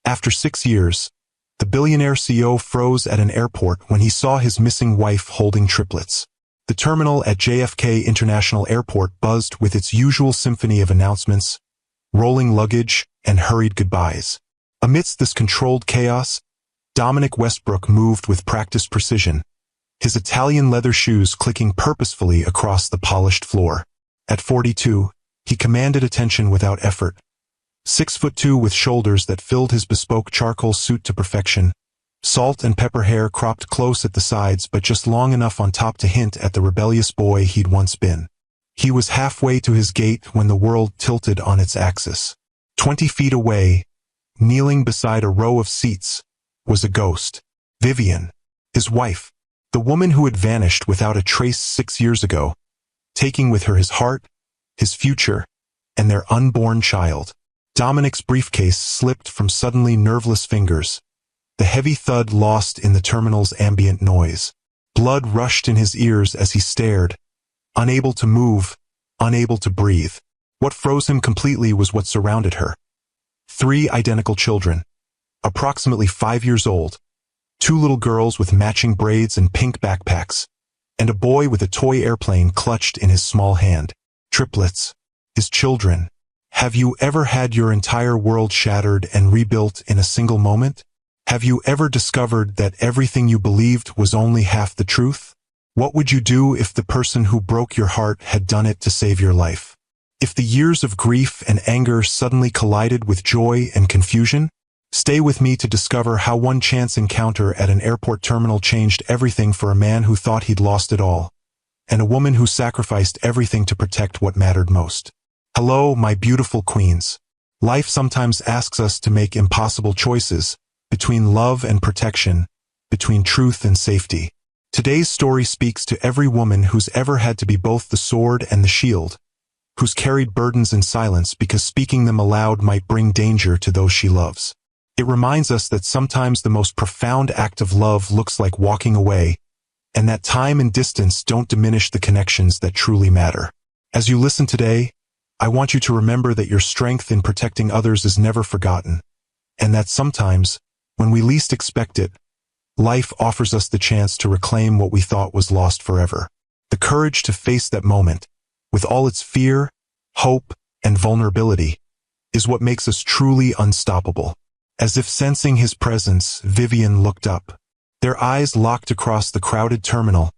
After 6 years, the billionaire CEO froze at an airport when he saw his missing wife holding triplets. The terminal at JFK International Airport buzzed with its usual symphony of announcements, rolling luggage, and hurried goodbyes. Amidst this controlled chaos, Dominic Westbrook moved with practiced precision, his Italian leather shoes clicking purposefully across the polished floor. At 42, he commanded attention without effort. 6'2" with shoulders that filled his bespoke charcoal suit to perfection, salt and pepper hair cropped close at the sides but just long enough on top to hint at the rebellious boy he'd once been. He was halfway to his gate when the world tilted on its axis. 20 feet away, kneeling beside a row of seats, was a ghost. Vivian, his wife, the woman who had vanished without a trace 6 years ago, taking with her his heart, his future, and their unborn child. Dominic's briefcase slipped from suddenly nerveless fingers, the heavy thud lost in the terminal's ambient noise. Blood rushed in his ears as he stared, unable to move, unable to breathe. What froze him completely was what surrounded her. 3 identical children, approximately 5 years old, 2 little girls with matching braids and pink backpacks, and a boy with a toy airplane clutched in his small hand. Triplets, his children. Have you ever had your entire world shattered and rebuilt in a single moment? Have you ever discovered that everything you believed was only half the truth? What would you do if the person who broke your heart had done it to save your life? If the years of grief and anger suddenly collided with joy and confusion? Stay with me to discover how one chance encounter at an airport terminal changed everything for a man who thought he'd lost it all, and a woman who sacrificed everything to protect what mattered most. Hello, my beautiful queens. Life sometimes asks us to make impossible choices, between love and protection, between truth and safety. Today's story speaks to every woman who's ever had to be both the sword and the shield, who's carried burdens in silence because speaking them aloud might bring danger to those she loves. It reminds us that sometimes the most profound act of love looks like walking away, and that time and distance don't diminish the connections that truly matter. As you listen today, I want you to remember that your strength in protecting others is never forgotten, and that sometimes, when we least expect it, life offers us the chance to reclaim what we thought was lost forever. The courage to face that moment, with all its fear, hope, and vulnerability, is what makes us truly unstoppable. As if sensing his presence, Vivian looked up. Their eyes locked across the crowded terminal,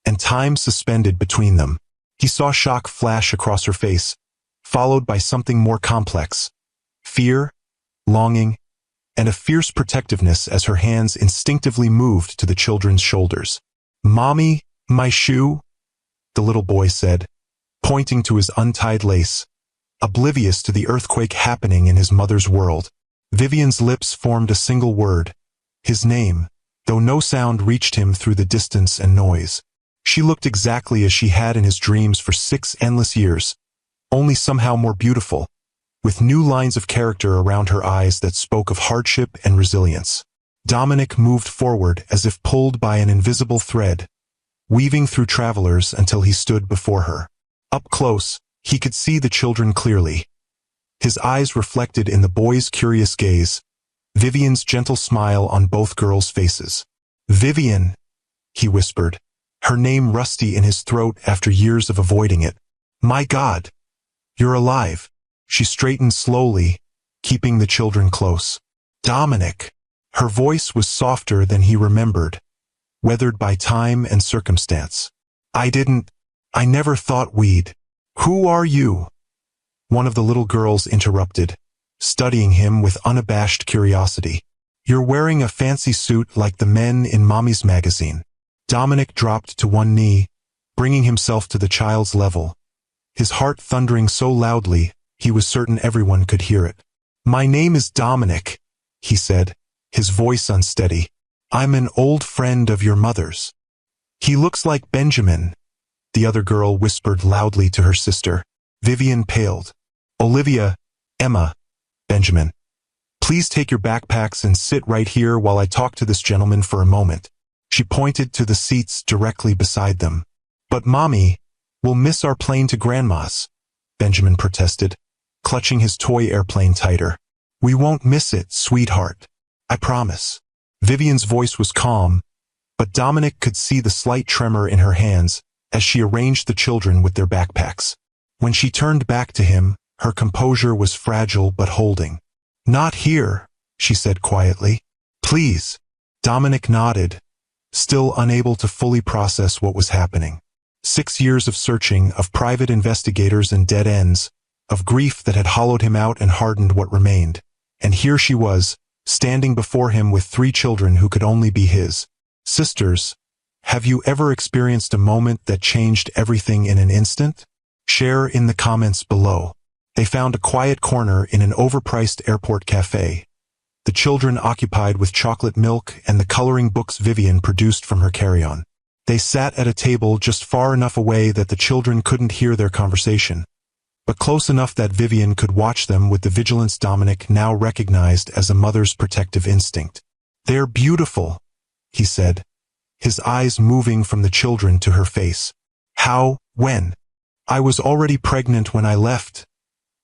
and time suspended between them. He saw shock flash across her face, followed by something more complex. Fear, longing, and a fierce protectiveness as her hands instinctively moved to the children's shoulders. "Mommy, my shoe," the little boy said, pointing to his untied lace, oblivious to the earthquake happening in his mother's world. Vivian's lips formed a single word, his name, though no sound reached him through the distance and noise. She looked exactly as she had in his dreams for 6 endless years, only somehow more beautiful, with new lines of character around her eyes that spoke of hardship and resilience. Dominic moved forward as if pulled by an invisible thread, weaving through travelers until he stood before her. Up close, he could see the children clearly. His eyes reflected in the boy's curious gaze, Vivian's gentle smile on both girls' faces. "Vivian," he whispered, her name rusty in his throat after years of avoiding it. "My God, you're alive." She straightened slowly, keeping the children close. "Dominic." Her voice was softer than he remembered, weathered by time and circumstance. I never thought we'd." "Who are you?" one of the little girls interrupted, studying him with unabashed curiosity. "You're wearing a fancy suit like the men in Mommy's magazine." Dominic dropped to one knee, bringing himself to the child's level, his heart thundering so loudly he was certain everyone could hear it. "My name is Dominic," he said, his voice unsteady. "I'm an old friend of your mother's." "He looks like Benjamin," the other girl whispered loudly to her sister. Vivian paled. "Olivia, Emma, Benjamin. Please take your backpacks and sit right here while I talk to this gentleman for a moment." She pointed to the seats directly beside them. "But Mommy, we'll miss our plane to Grandma's," Benjamin protested, clutching his toy airplane tighter. We won't miss it, sweetheart. I promise. Vivian's voice was calm, but Dominic could see the slight tremor in her hands as she arranged the children with their backpacks. When she turned back to him, her composure was fragile but holding. Not here, she said quietly. Please. Dominic nodded, still unable to fully process what was happening. 6 years of searching, of private investigators and dead ends, of grief that had hollowed him out and hardened what remained. And here she was, standing before him with 3 children who could only be his. Sisters, have you ever experienced a moment that changed everything in an instant? Share in the comments below. They found a quiet corner in an overpriced airport cafe, the children occupied with chocolate milk and the coloring books Vivian produced from her carry-on. They sat at a table just far enough away that the children couldn't hear their conversation, but close enough that Vivian could watch them with the vigilance Dominic now recognized as a mother's protective instinct. They're beautiful, he said, his eyes moving from the children to her face. How, when? I was already pregnant when I left,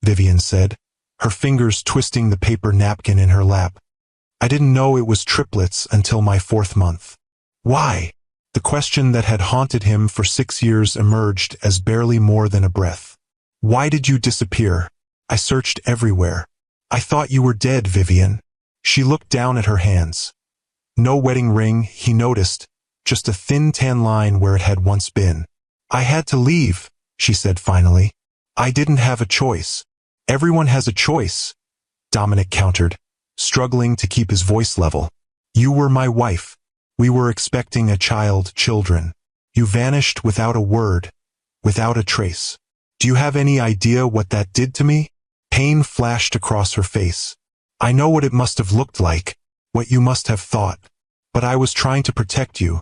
Vivian said, her fingers twisting the paper napkin in her lap. I didn't know it was triplets until my 4th month. Why? The question that had haunted him for 6 years emerged as barely more than a breath. Why did you disappear? I searched everywhere. I thought you were dead, Vivian. She looked down at her hands. No wedding ring, he noticed, just a thin tan line where it had once been. I had to leave, she said finally. I didn't have a choice. Everyone has a choice, Dominic countered, struggling to keep his voice level. You were my wife. We were expecting a child, children. You vanished without a word, without a trace. Do you have any idea what that did to me? Pain flashed across her face. I know what it must have looked like, what you must have thought. But I was trying to protect you.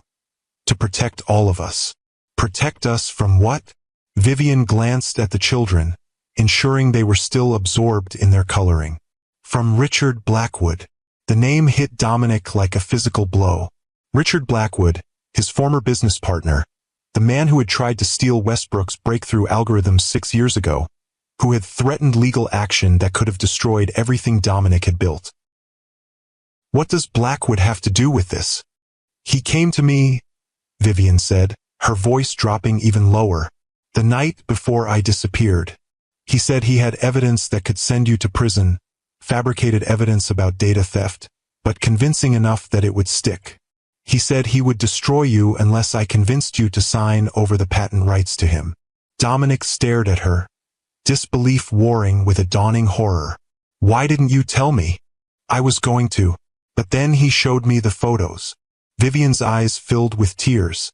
To protect all of us. Protect us from what? Vivian glanced at the children, ensuring they were still absorbed in their coloring. From Richard Blackwood. The name hit Dominic like a physical blow. Richard Blackwood, his former business partner, the man who had tried to steal Westbrook's breakthrough algorithms 6 years ago, who had threatened legal action that could have destroyed everything Dominic had built. What does Blackwood have to do with this? He came to me, Vivian said, her voice dropping even lower, the night before I disappeared. He said he had evidence that could send you to prison, fabricated evidence about data theft, but convincing enough that it would stick. He said he would destroy you unless I convinced you to sign over the patent rights to him. Dominic stared at her, disbelief warring with a dawning horror. Why didn't you tell me? I was going to, but then he showed me the photos. Vivian's eyes filled with tears.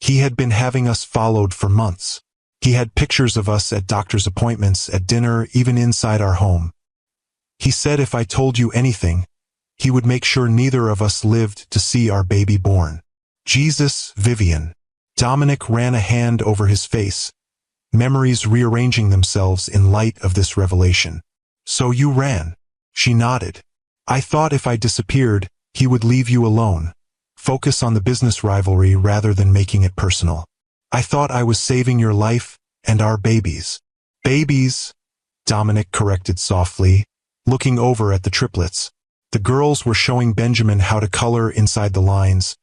He had been having us followed for months. He had pictures of us at doctor's appointments, at dinner, even inside our home. He said if I told you anything, he would make sure neither of us lived to see our baby born. Jesus, Vivian. Dominic ran a hand over his face, memories rearranging themselves in light of this revelation. So you ran. She nodded. I thought if I disappeared, he would leave you alone. Focus on the business rivalry rather than making it personal. I thought I was saving your life and our babies. Babies, Dominic corrected softly, looking over at the triplets. The girls were showing Benjamin how to color inside the lines,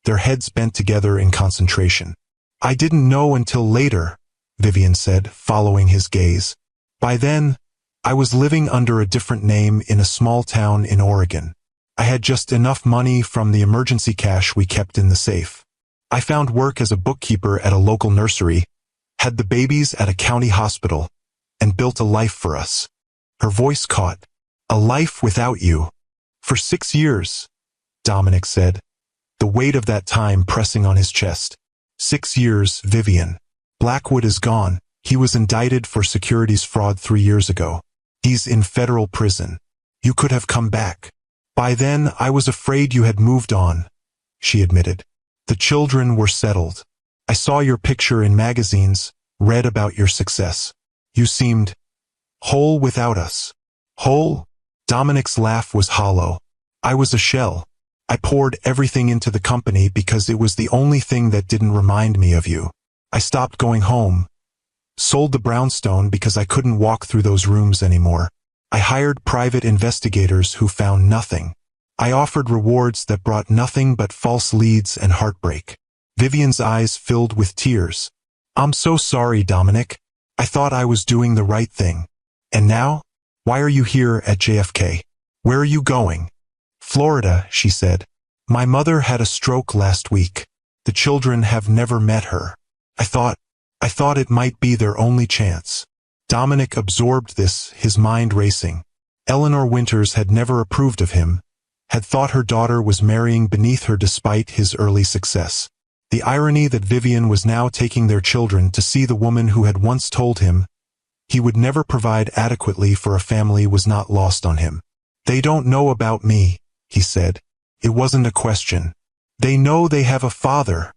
their heads bent together in concentration. I didn't know until later, Vivian said, following his gaze. By then, I was living under a different name in a small town in Oregon. I had just enough money from the emergency cash we kept in the safe. I found work as a bookkeeper at a local nursery, had the babies at a county hospital, and built a life for us. Her voice caught. A life without you. For 6 years, Dominic said, the weight of that time pressing on his chest. 6 years, Vivian. Blackwood is gone. He was indicted for securities fraud 3 years ago. He's in federal prison. You could have come back. By then, I was afraid you had moved on, she admitted. The children were settled. I saw your picture in magazines, read about your success. You seemed whole without us. Whole? Dominic's laugh was hollow. I was a shell. I poured everything into the company because it was the only thing that didn't remind me of you. I stopped going home. Sold the brownstone because I couldn't walk through those rooms anymore. I hired private investigators who found nothing. I offered rewards that brought nothing but false leads and heartbreak. Vivian's eyes filled with tears. I'm so sorry, Dominic. I thought I was doing the right thing. And now? Why are you here at JFK? Where are you going? Florida, she said. My mother had a stroke last week. The children have never met her. I thought it might be their only chance. Dominic absorbed this, his mind racing. Eleanor Winters had never approved of him, had thought her daughter was marrying beneath her despite his early success. The irony that Vivian was now taking their children to see the woman who had once told him he would never provide adequately for a family was not lost on him. They don't know about me, he said. It wasn't a question. They know they have a father,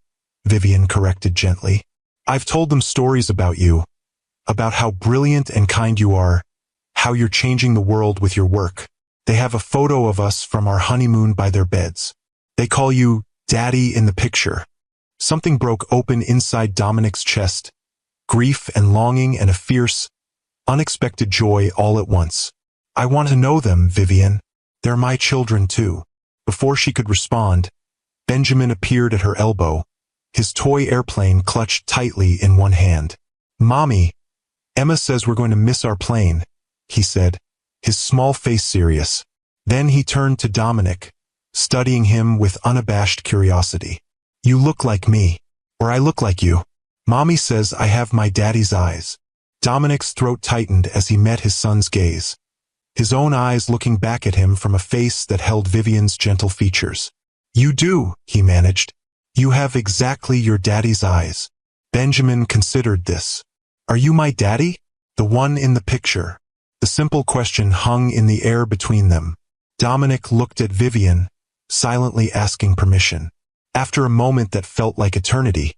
Vivian corrected gently. I've told them stories about you, about how brilliant and kind you are, how you're changing the world with your work. They have a photo of us from our honeymoon by their beds. They call you Daddy in the picture. Something broke open inside Dominic's chest, grief and longing and a fierce, unexpected joy all at once. I want to know them, Vivian. They're my children too. Before she could respond, Benjamin appeared at her elbow, his toy airplane clutched tightly in one hand. Mommy, Emma says we're going to miss our plane, he said, his small face serious. Then he turned to Dominic, studying him with unabashed curiosity. You look like me, or I look like you. Mommy says I have my daddy's eyes. Dominic's throat tightened as he met his son's gaze, his own eyes looking back at him from a face that held Vivian's gentle features. You do, he managed. You have exactly your daddy's eyes. Benjamin considered this. Are you my daddy? The one in the picture. The simple question hung in the air between them. Dominic looked at Vivian, silently asking permission. After a moment that felt like eternity,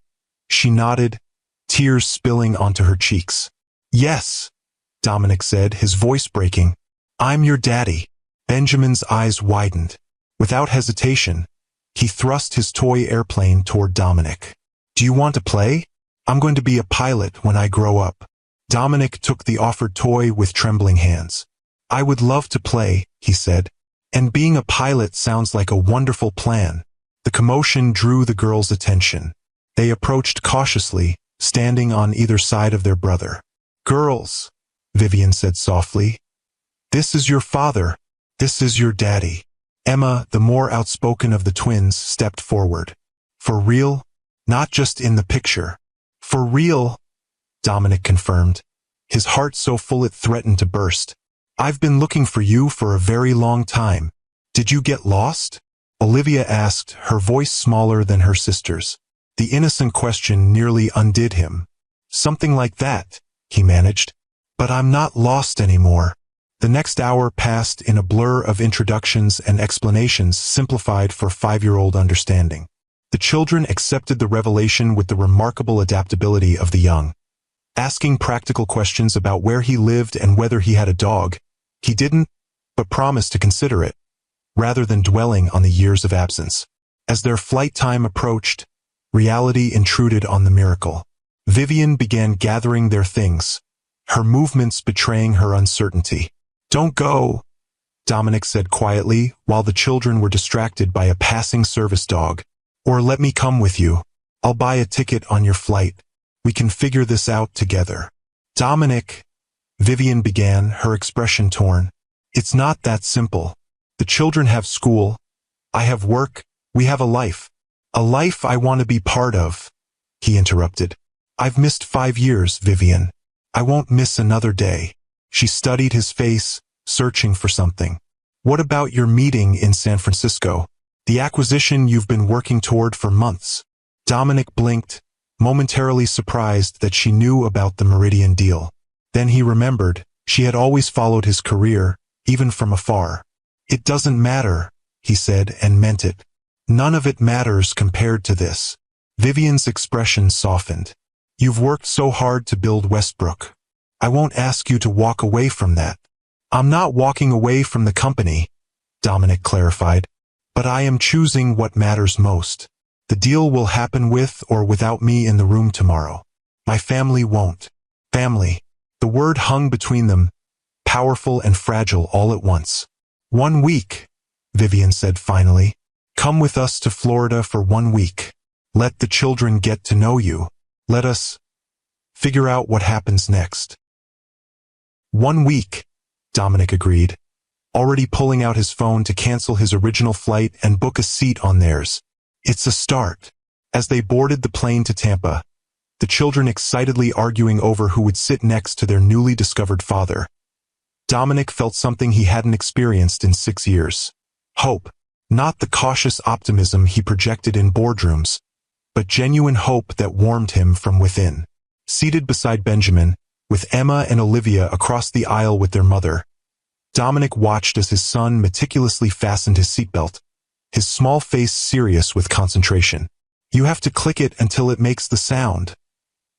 she nodded, tears spilling onto her cheeks. Yes, Dominic said, his voice breaking. I'm your daddy. Benjamin's eyes widened. Without hesitation, he thrust his toy airplane toward Dominic. Do you want to play? I'm going to be a pilot when I grow up. Dominic took the offered toy with trembling hands. I would love to play, he said. And being a pilot sounds like a wonderful plan. The commotion drew the girls' attention. They approached cautiously, standing on either side of their brother. Girls, Vivian said softly. This is your father. This is your daddy. Emma, the more outspoken of the twins, stepped forward. For real? Not just in the picture. For real? Dominic confirmed, his heart so full it threatened to burst. I've been looking for you for a very long time. Did you get lost? Olivia asked, her voice smaller than her sister's. The innocent question nearly undid him. Something like that, he managed. But I'm not lost anymore. The next hour passed in a blur of introductions and explanations simplified for 5-year-old understanding. The children accepted the revelation with the remarkable adaptability of the young. Asking practical questions about where he lived and whether he had a dog, he didn't, but promised to consider it, rather than dwelling on the years of absence. As their flight time approached, reality intruded on the miracle. Vivian began gathering their things, her movements betraying her uncertainty. Don't go, Dominic said quietly while the children were distracted by a passing service dog. Or let me come with you. I'll buy a ticket on your flight. We can figure this out together. Dominic, Vivian began, her expression torn. It's not that simple. The children have school. I have work. We have a life. A life I want to be part of, he interrupted. I've missed 5 years, Vivian. I won't miss another day. She studied his face, searching for something. What about your meeting in San Francisco? The acquisition you've been working toward for months. Dominic blinked, momentarily surprised that she knew about the Meridian deal. Then he remembered, she had always followed his career, even from afar. It doesn't matter, he said, and meant it. None of it matters compared to this. Vivian's expression softened. You've worked so hard to build Westbrook. I won't ask you to walk away from that. I'm not walking away from the company, Dominic clarified. But I am choosing what matters most. The deal will happen with or without me in the room tomorrow. My family won't. Family. The word hung between them, powerful and fragile all at once. 1 week, Vivian said finally. Come with us to Florida for 1 week. Let the children get to know you. Let us figure out what happens next. 1 week, Dominic agreed, already pulling out his phone to cancel his original flight and book a seat on theirs. It's a start. As they boarded the plane to Tampa, the children excitedly arguing over who would sit next to their newly discovered father, Dominic felt something he hadn't experienced in 6 years. Hope. Not the cautious optimism he projected in boardrooms, but genuine hope that warmed him from within. Seated beside Benjamin, with Emma and Olivia across the aisle with their mother, Dominic watched as his son meticulously fastened his seatbelt, his small face serious with concentration. You have to click it until it makes the sound,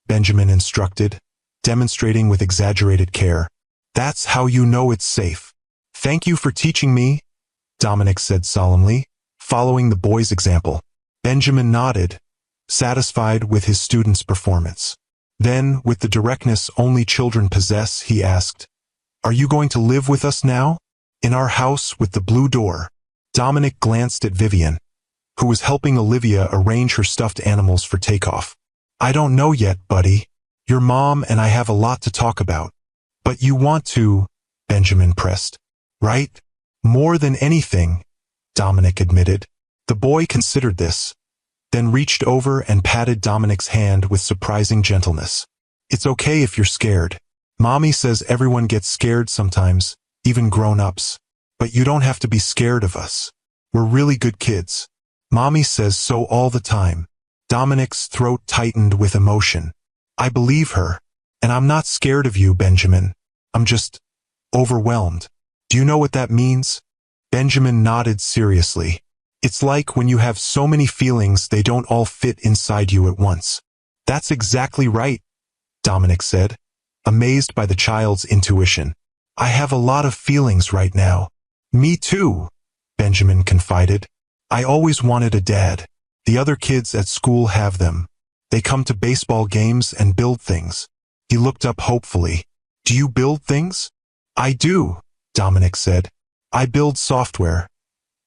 Benjamin instructed, demonstrating with exaggerated care. That's how you know it's safe. Thank you for teaching me, Dominic said solemnly, following the boy's example. Benjamin nodded, satisfied with his student's performance. Then, with the directness only children possess, he asked, Are you going to live with us now? In our house with the blue door? Dominic glanced at Vivian, who was helping Olivia arrange her stuffed animals for takeoff. I don't know yet, buddy. Your mom and I have a lot to talk about. But you want to, Benjamin pressed. Right? More than anything, Dominic admitted. The boy considered this, then reached over and patted Dominic's hand with surprising gentleness. It's okay if you're scared. Mommy says everyone gets scared sometimes, even grown-ups. But you don't have to be scared of us. We're really good kids. Mommy says so all the time. Dominic's throat tightened with emotion. I believe her. And I'm not scared of you, Benjamin. I'm just overwhelmed. Do you know what that means? Benjamin nodded seriously. It's like when you have so many feelings they don't all fit inside you at once. That's exactly right, Dominic said, amazed by the child's intuition. I have a lot of feelings right now. Me too, Benjamin confided. I always wanted a dad. The other kids at school have them. They come to baseball games and build things. He looked up hopefully. Do you build things? I do, Dominic said. I build software,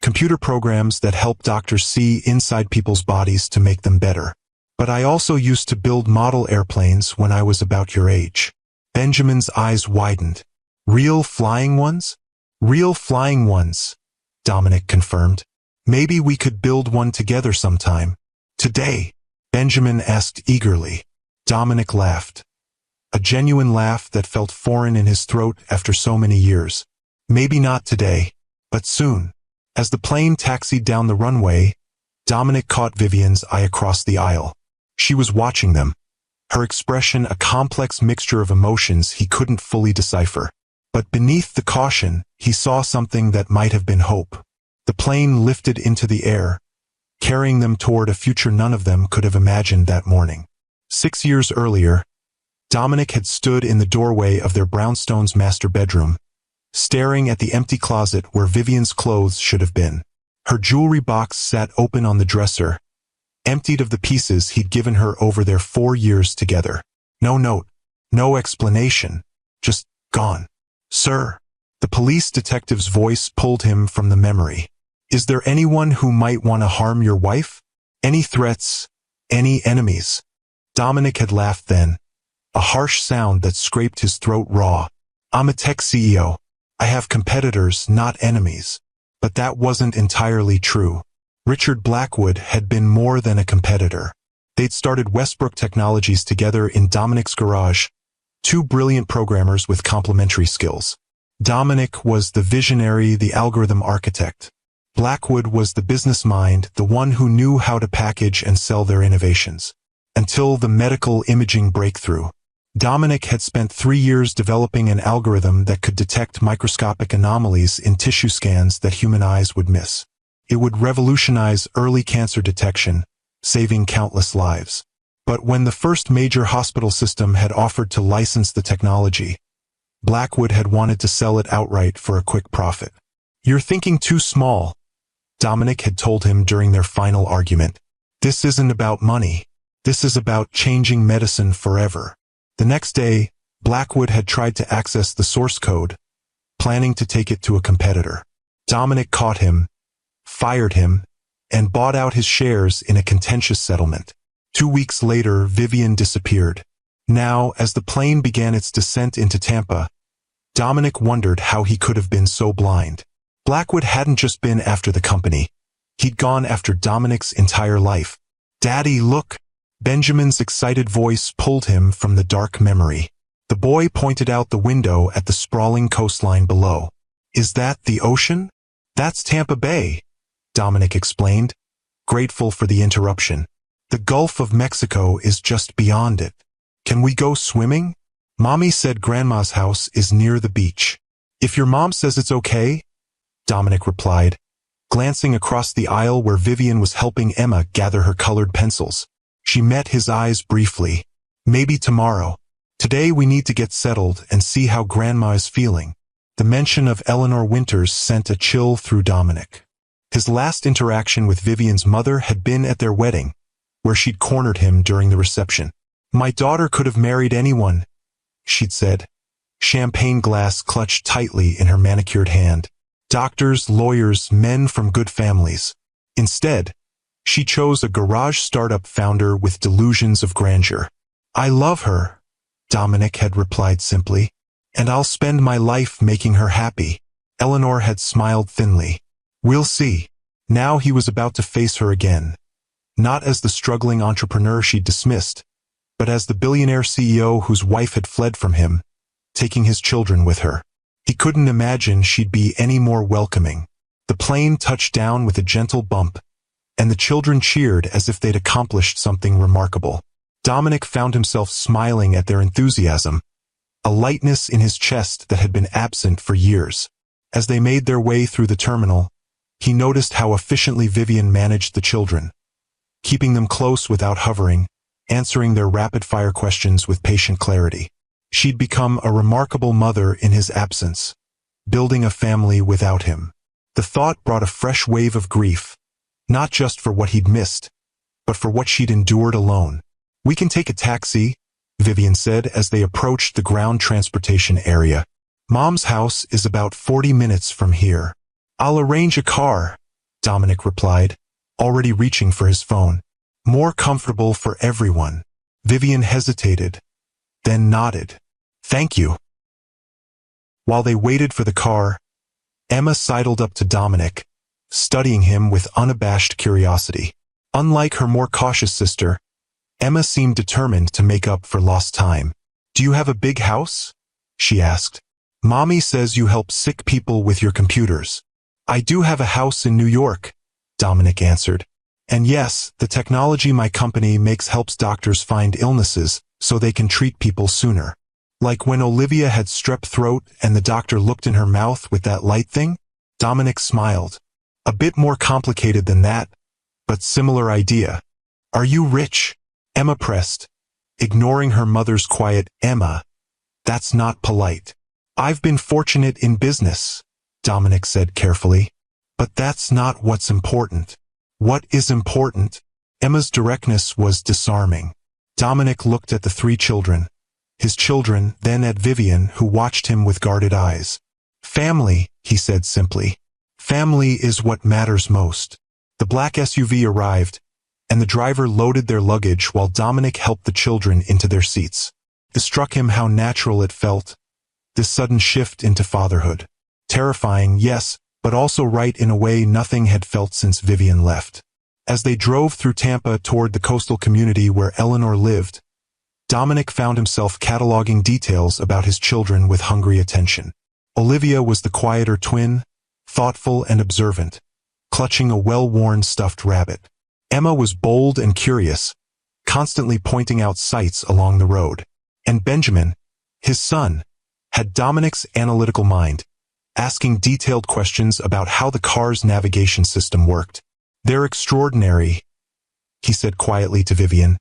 computer programs that help doctors see inside people's bodies to make them better. But I also used to build model airplanes when I was about your age. Benjamin's eyes widened. Real flying ones? Real flying ones, Dominic confirmed. Maybe we could build one together sometime. Today, Benjamin asked eagerly. Dominic laughed. A genuine laugh that felt foreign in his throat after so many years. Maybe not today, but soon. As the plane taxied down the runway, Dominic caught Vivian's eye across the aisle. She was watching them, her expression a complex mixture of emotions he couldn't fully decipher. But beneath the caution, he saw something that might have been hope. The plane lifted into the air, carrying them toward a future none of them could have imagined that morning. 6 years earlier, Dominic had stood in the doorway of their brownstone's master bedroom, staring at the empty closet where Vivian's clothes should have been. Her jewelry box sat open on the dresser, emptied of the pieces he'd given her over their 4 years together. No note, no explanation, just gone. Sir, the police detective's voice pulled him from the memory. Is there anyone who might want to harm your wife? Any threats? Any enemies? Dominic had laughed then, a harsh sound that scraped his throat raw. I'm a tech CEO. I have competitors, not enemies. But that wasn't entirely true. Richard Blackwood had been more than a competitor. They'd started Westbrook Technologies together in Dominic's garage, 2 brilliant programmers with complementary skills. Dominic was the visionary, the algorithm architect. Blackwood was the business mind, the one who knew how to package and sell their innovations. Until the medical imaging breakthrough. Dominic had spent 3 years developing an algorithm that could detect microscopic anomalies in tissue scans that human eyes would miss. It would revolutionize early cancer detection, saving countless lives. But when the first major hospital system had offered to license the technology, Blackwood had wanted to sell it outright for a quick profit. You're thinking too small, Dominic had told him during their final argument. This isn't about money. This is about changing medicine forever. The next day, Blackwood had tried to access the source code, planning to take it to a competitor. Dominic caught him, fired him, and bought out his shares in a contentious settlement. 2 weeks later, Vivian disappeared. Now, as the plane began its descent into Tampa, Dominic wondered how he could have been so blind. Blackwood hadn't just been after the company. He'd gone after Dominic's entire life. "Daddy, look!" Benjamin's excited voice pulled him from the dark memory. The boy pointed out the window at the sprawling coastline below. "Is that the ocean?" "That's Tampa Bay," Dominic explained, grateful for the interruption. "The Gulf of Mexico is just beyond it. Can we go swimming?" "Mommy said Grandma's house is near the beach." "If your mom says it's okay," Dominic replied, glancing across the aisle where Vivian was helping Emma gather her colored pencils. She met his eyes briefly. "Maybe tomorrow. Today we need to get settled and see how Grandma is feeling." The mention of Eleanor Winters sent a chill through Dominic. His last interaction with Vivian's mother had been at their wedding, where she'd cornered him during the reception. "My daughter could have married anyone," she'd said, champagne glass clutched tightly in her manicured hand. "Doctors, lawyers, men from good families." Instead, she chose a garage startup founder with delusions of grandeur. "I love her," Dominic had replied simply, "and I'll spend my life making her happy." Eleanor had smiled thinly. "We'll see." Now he was about to face her again, not as the struggling entrepreneur she'd dismissed, but as the billionaire CEO whose wife had fled from him, taking his children with her. He couldn't imagine she'd be any more welcoming. The plane touched down with a gentle bump, and the children cheered as if they'd accomplished something remarkable. Dominic found himself smiling at their enthusiasm, a lightness in his chest that had been absent for years. As they made their way through the terminal, he noticed how efficiently Vivian managed the children, keeping them close without hovering, answering their rapid-fire questions with patient clarity. She'd become a remarkable mother in his absence, building a family without him. The thought brought a fresh wave of grief, not just for what he'd missed, but for what she'd endured alone. "We can take a taxi," Vivian said as they approached the ground transportation area. "Mom's house is about 40 minutes from here." "I'll arrange a car," Dominic replied, already reaching for his phone. "More comfortable for everyone." Vivian hesitated, then nodded. "Thank you." While they waited for the car, Emma sidled up to Dominic, studying him with unabashed curiosity. Unlike her more cautious sister, Emma seemed determined to make up for lost time. "Do you have a big house?" she asked. "Mommy says you help sick people with your computers." "I do have a house in New York," Dominic answered. "And yes, the technology my company makes helps doctors find illnesses so they can treat people sooner. Like when Olivia had strep throat and the doctor looked in her mouth with that light thing?" Dominic smiled. "A bit more complicated than that, but similar idea." "Are you rich?" Emma pressed, ignoring her mother's quiet, "Emma, that's not polite." "I've been fortunate in business," Dominic said carefully. "But that's not what's important." "What is important?" Emma's directness was disarming. Dominic looked at the 3 children, his children, then at Vivian, who watched him with guarded eyes. "Family," he said simply. "Family is what matters most." The black SUV arrived, and the driver loaded their luggage while Dominic helped the children into their seats. It struck him how natural it felt, this sudden shift into fatherhood. Terrifying, yes, but also right in a way nothing had felt since Vivian left. As they drove through Tampa toward the coastal community where Eleanor lived, Dominic found himself cataloging details about his children with hungry attention. Olivia was the quieter twin, thoughtful and observant, clutching a well-worn stuffed rabbit. Emma was bold and curious, constantly pointing out sights along the road. And Benjamin, his son, had Dominic's analytical mind, asking detailed questions about how the car's navigation system worked. "They're extraordinary," he said quietly to Vivian,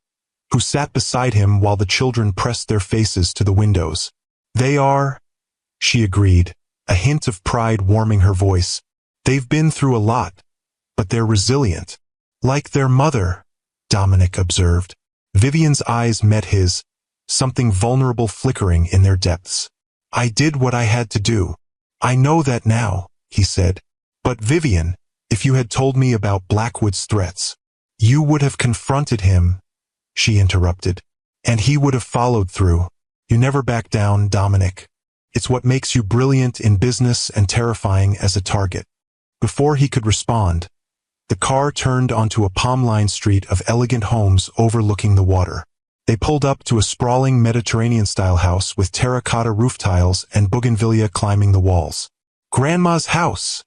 who sat beside him while the children pressed their faces to the windows. "They are," she agreed, a hint of pride warming her voice. "They've been through a lot, but they're resilient." "Like their mother," Dominic observed. Vivian's eyes met his, something vulnerable flickering in their depths. "I did what I had to do." I know that now, he said. But Vivian, if you had told me about Blackwood's threats, you would have confronted him, she interrupted. And he would have followed through. You never back down, Dominic. It's what makes you brilliant in business and terrifying as a target. Before he could respond, the car turned onto a palm-lined street of elegant homes overlooking the water. They pulled up to a sprawling Mediterranean-style house with terracotta roof tiles and bougainvillea climbing the walls. Grandma's house,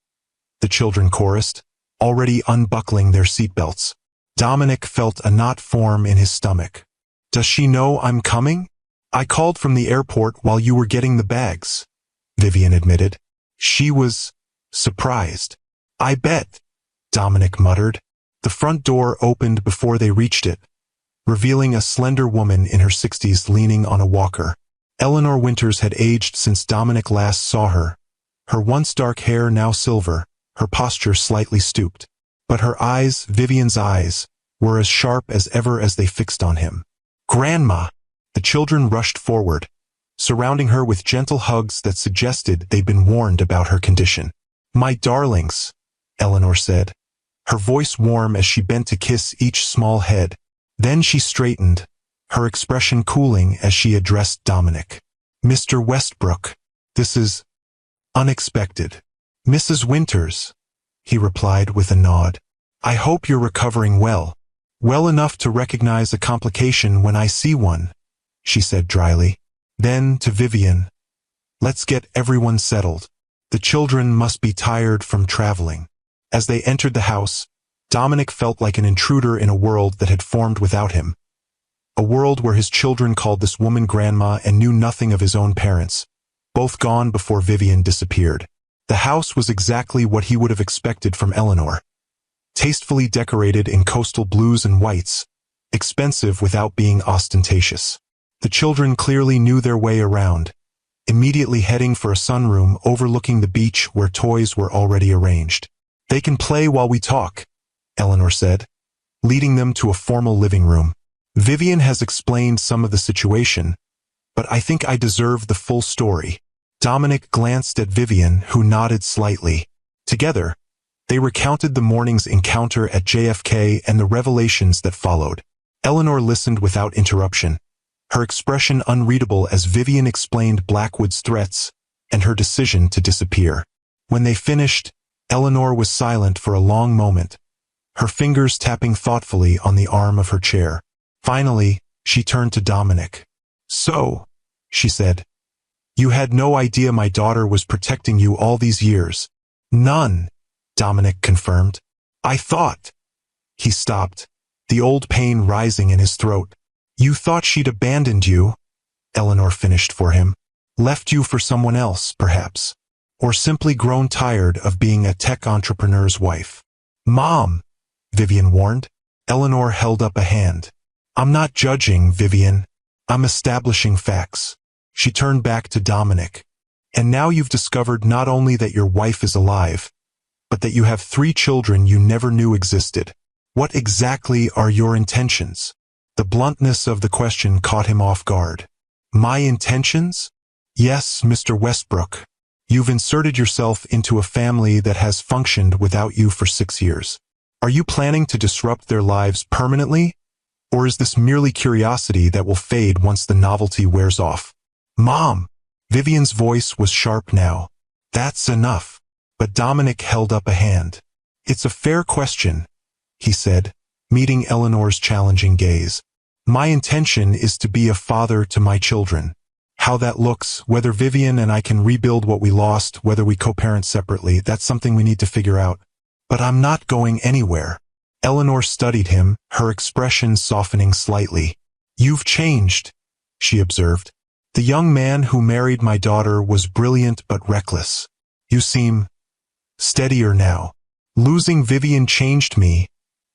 the children chorused, already unbuckling their seatbelts. Dominic felt a knot form in his stomach. Does she know I'm coming? I called from the airport while you were getting the bags, Vivian admitted. She was surprised. I bet, Dominic muttered. The front door opened before they reached it, revealing a slender woman in her 60s leaning on a walker. Eleanor Winters had aged since Dominic last saw her. Her once dark hair now silver, her posture slightly stooped. But her eyes, Vivian's eyes, were as sharp as ever as they fixed on him. Grandma! The children rushed forward, surrounding her with gentle hugs that suggested they'd been warned about her condition. My darlings, Eleanor said, her voice warm as she bent to kiss each small head. Then she straightened, her expression cooling as she addressed Dominic. Mr. Westbrook, this is unexpected. Mrs. Winters, he replied with a nod. I hope you're recovering well. Well enough to recognize a complication when I see one, she said dryly. Then to Vivian, let's get everyone settled. The children must be tired from traveling. As they entered the house, Dominic felt like an intruder in a world that had formed without him. A world where his children called this woman grandma and knew nothing of his own parents, both gone before Vivian disappeared. The house was exactly what he would have expected from Eleanor. Tastefully decorated in coastal blues and whites, expensive without being ostentatious. The children clearly knew their way around, immediately heading for a sunroom overlooking the beach where toys were already arranged. They can play while we talk, Eleanor said, leading them to a formal living room. Vivian has explained some of the situation, but I think I deserve the full story. Dominic glanced at Vivian, who nodded slightly. Together, they recounted the morning's encounter at JFK and the revelations that followed. Eleanor listened without interruption, her expression unreadable as Vivian explained Blackwood's threats and her decision to disappear. When they finished, Eleanor was silent for a long moment, her fingers tapping thoughtfully on the arm of her chair. Finally, she turned to Dominic. So, she said, you had no idea my daughter was protecting you all these years? None, Dominic confirmed. I thought. He stopped, the old pain rising in his throat. You thought she'd abandoned you, Eleanor finished for him. Left you for someone else, perhaps. Or simply grown tired of being a tech entrepreneur's wife. Mom, Vivian warned. Eleanor held up a hand. I'm not judging, Vivian. I'm establishing facts. She turned back to Dominic. And now you've discovered not only that your wife is alive, but that you have 3 children you never knew existed. What exactly are your intentions? The bluntness of the question caught him off guard. My intentions? Yes, Mr. Westbrook. You've inserted yourself into a family that has functioned without you for 6 years. Are you planning to disrupt their lives permanently? Or is this merely curiosity that will fade once the novelty wears off? Mom! Vivian's voice was sharp now. That's enough. But Dominic held up a hand. It's a fair question, he said, meeting Eleanor's challenging gaze. My intention is to be a father to my children. How that looks, whether Vivian and I can rebuild what we lost, whether we co-parent separately, that's something we need to figure out. But I'm not going anywhere. Eleanor studied him, her expression softening slightly. You've changed, she observed. The young man who married my daughter was brilliant but reckless. You seem steadier now. Losing Vivian changed me,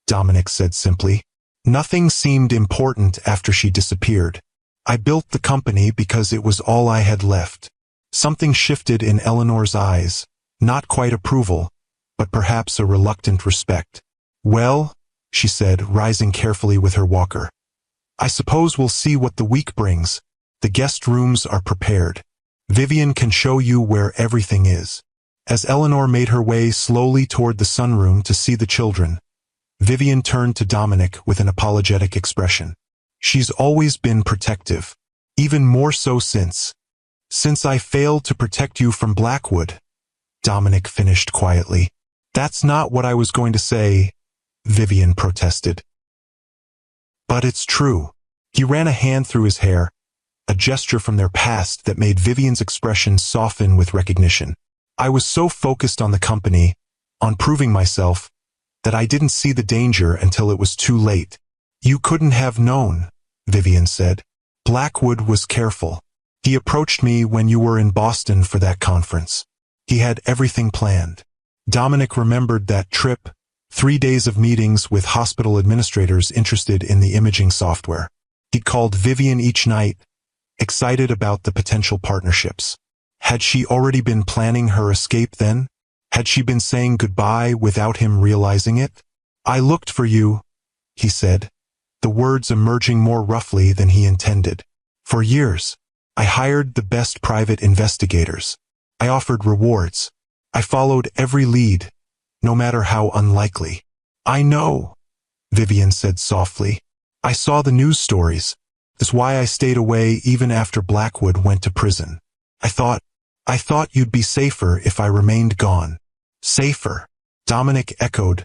Dominic said simply. Nothing seemed important after she disappeared. I built the company because it was all I had left. Something shifted in Eleanor's eyes, not quite approval, but perhaps a reluctant respect. Well, she said, rising carefully with her walker. I suppose we'll see what the week brings. The guest rooms are prepared. Vivian can show you where everything is. As Eleanor made her way slowly toward the sunroom to see the children, Vivian turned to Dominic with an apologetic expression. She's always been protective, even more so since I failed to protect you from Blackwood, Dominic finished quietly. That's not what I was going to say, Vivian protested. But it's true. He ran a hand through his hair, a gesture from their past that made Vivian's expression soften with recognition. I was so focused on the company, on proving myself, that I didn't see the danger until it was too late. You couldn't have known, Vivian said. Blackwood was careful. He approached me when you were in Boston for that conference. He had everything planned. Dominic remembered that trip, 3 days of meetings with hospital administrators interested in the imaging software. He called Vivian each night, excited about the potential partnerships. Had she already been planning her escape then? Had she been saying goodbye without him realizing it? I looked for you, he said, the words emerging more roughly than he intended. For years, I hired the best private investigators. I offered rewards. I followed every lead, no matter how unlikely. I know, Vivian said softly. I saw the news stories. That's why I stayed away even after Blackwood went to prison. I thought you'd be safer if I remained gone. Safer, Dominic echoed,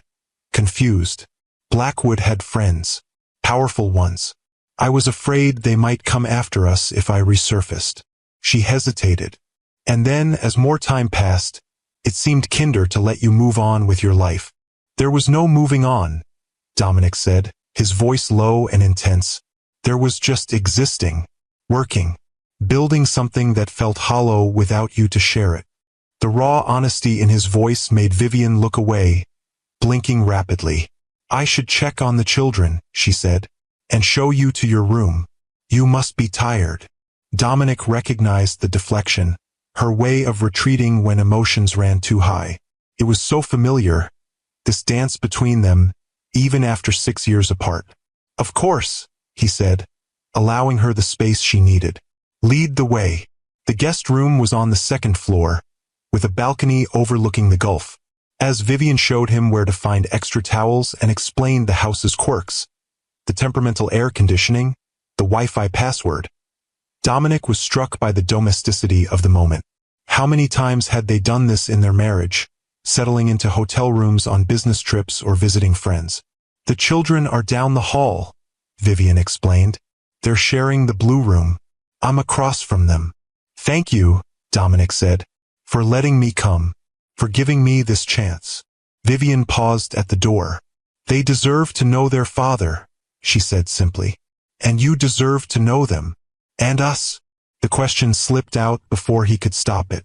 confused. Blackwood had friends, powerful ones. I was afraid they might come after us if I resurfaced. She hesitated. And then, as more time passed, it seemed kinder to let you move on with your life. There was no moving on, Dominic said, his voice low and intense. There was just existing, working, building something that felt hollow without you to share it. The raw honesty in his voice made Vivian look away, blinking rapidly. I should check on the children, she said, and show you to your room. You must be tired. Dominic recognized the deflection, her way of retreating when emotions ran too high. It was so familiar, this dance between them, even after 6 years apart. Of course, he said, allowing her the space she needed. Lead the way. The guest room was on the 2nd floor, with a balcony overlooking the Gulf. As Vivian showed him where to find extra towels and explained the house's quirks, the temperamental air conditioning, the Wi-Fi password, Dominic was struck by the domesticity of the moment. How many times had they done this in their marriage, settling into hotel rooms on business trips or visiting friends? The children are down the hall, Vivian explained. They're sharing the blue room. I'm across from them. Thank you, Dominic said, for letting me come, for giving me this chance. Vivian paused at the door. They deserve to know their father, she said simply. And you deserve to know them. And us? The question slipped out before he could stop it.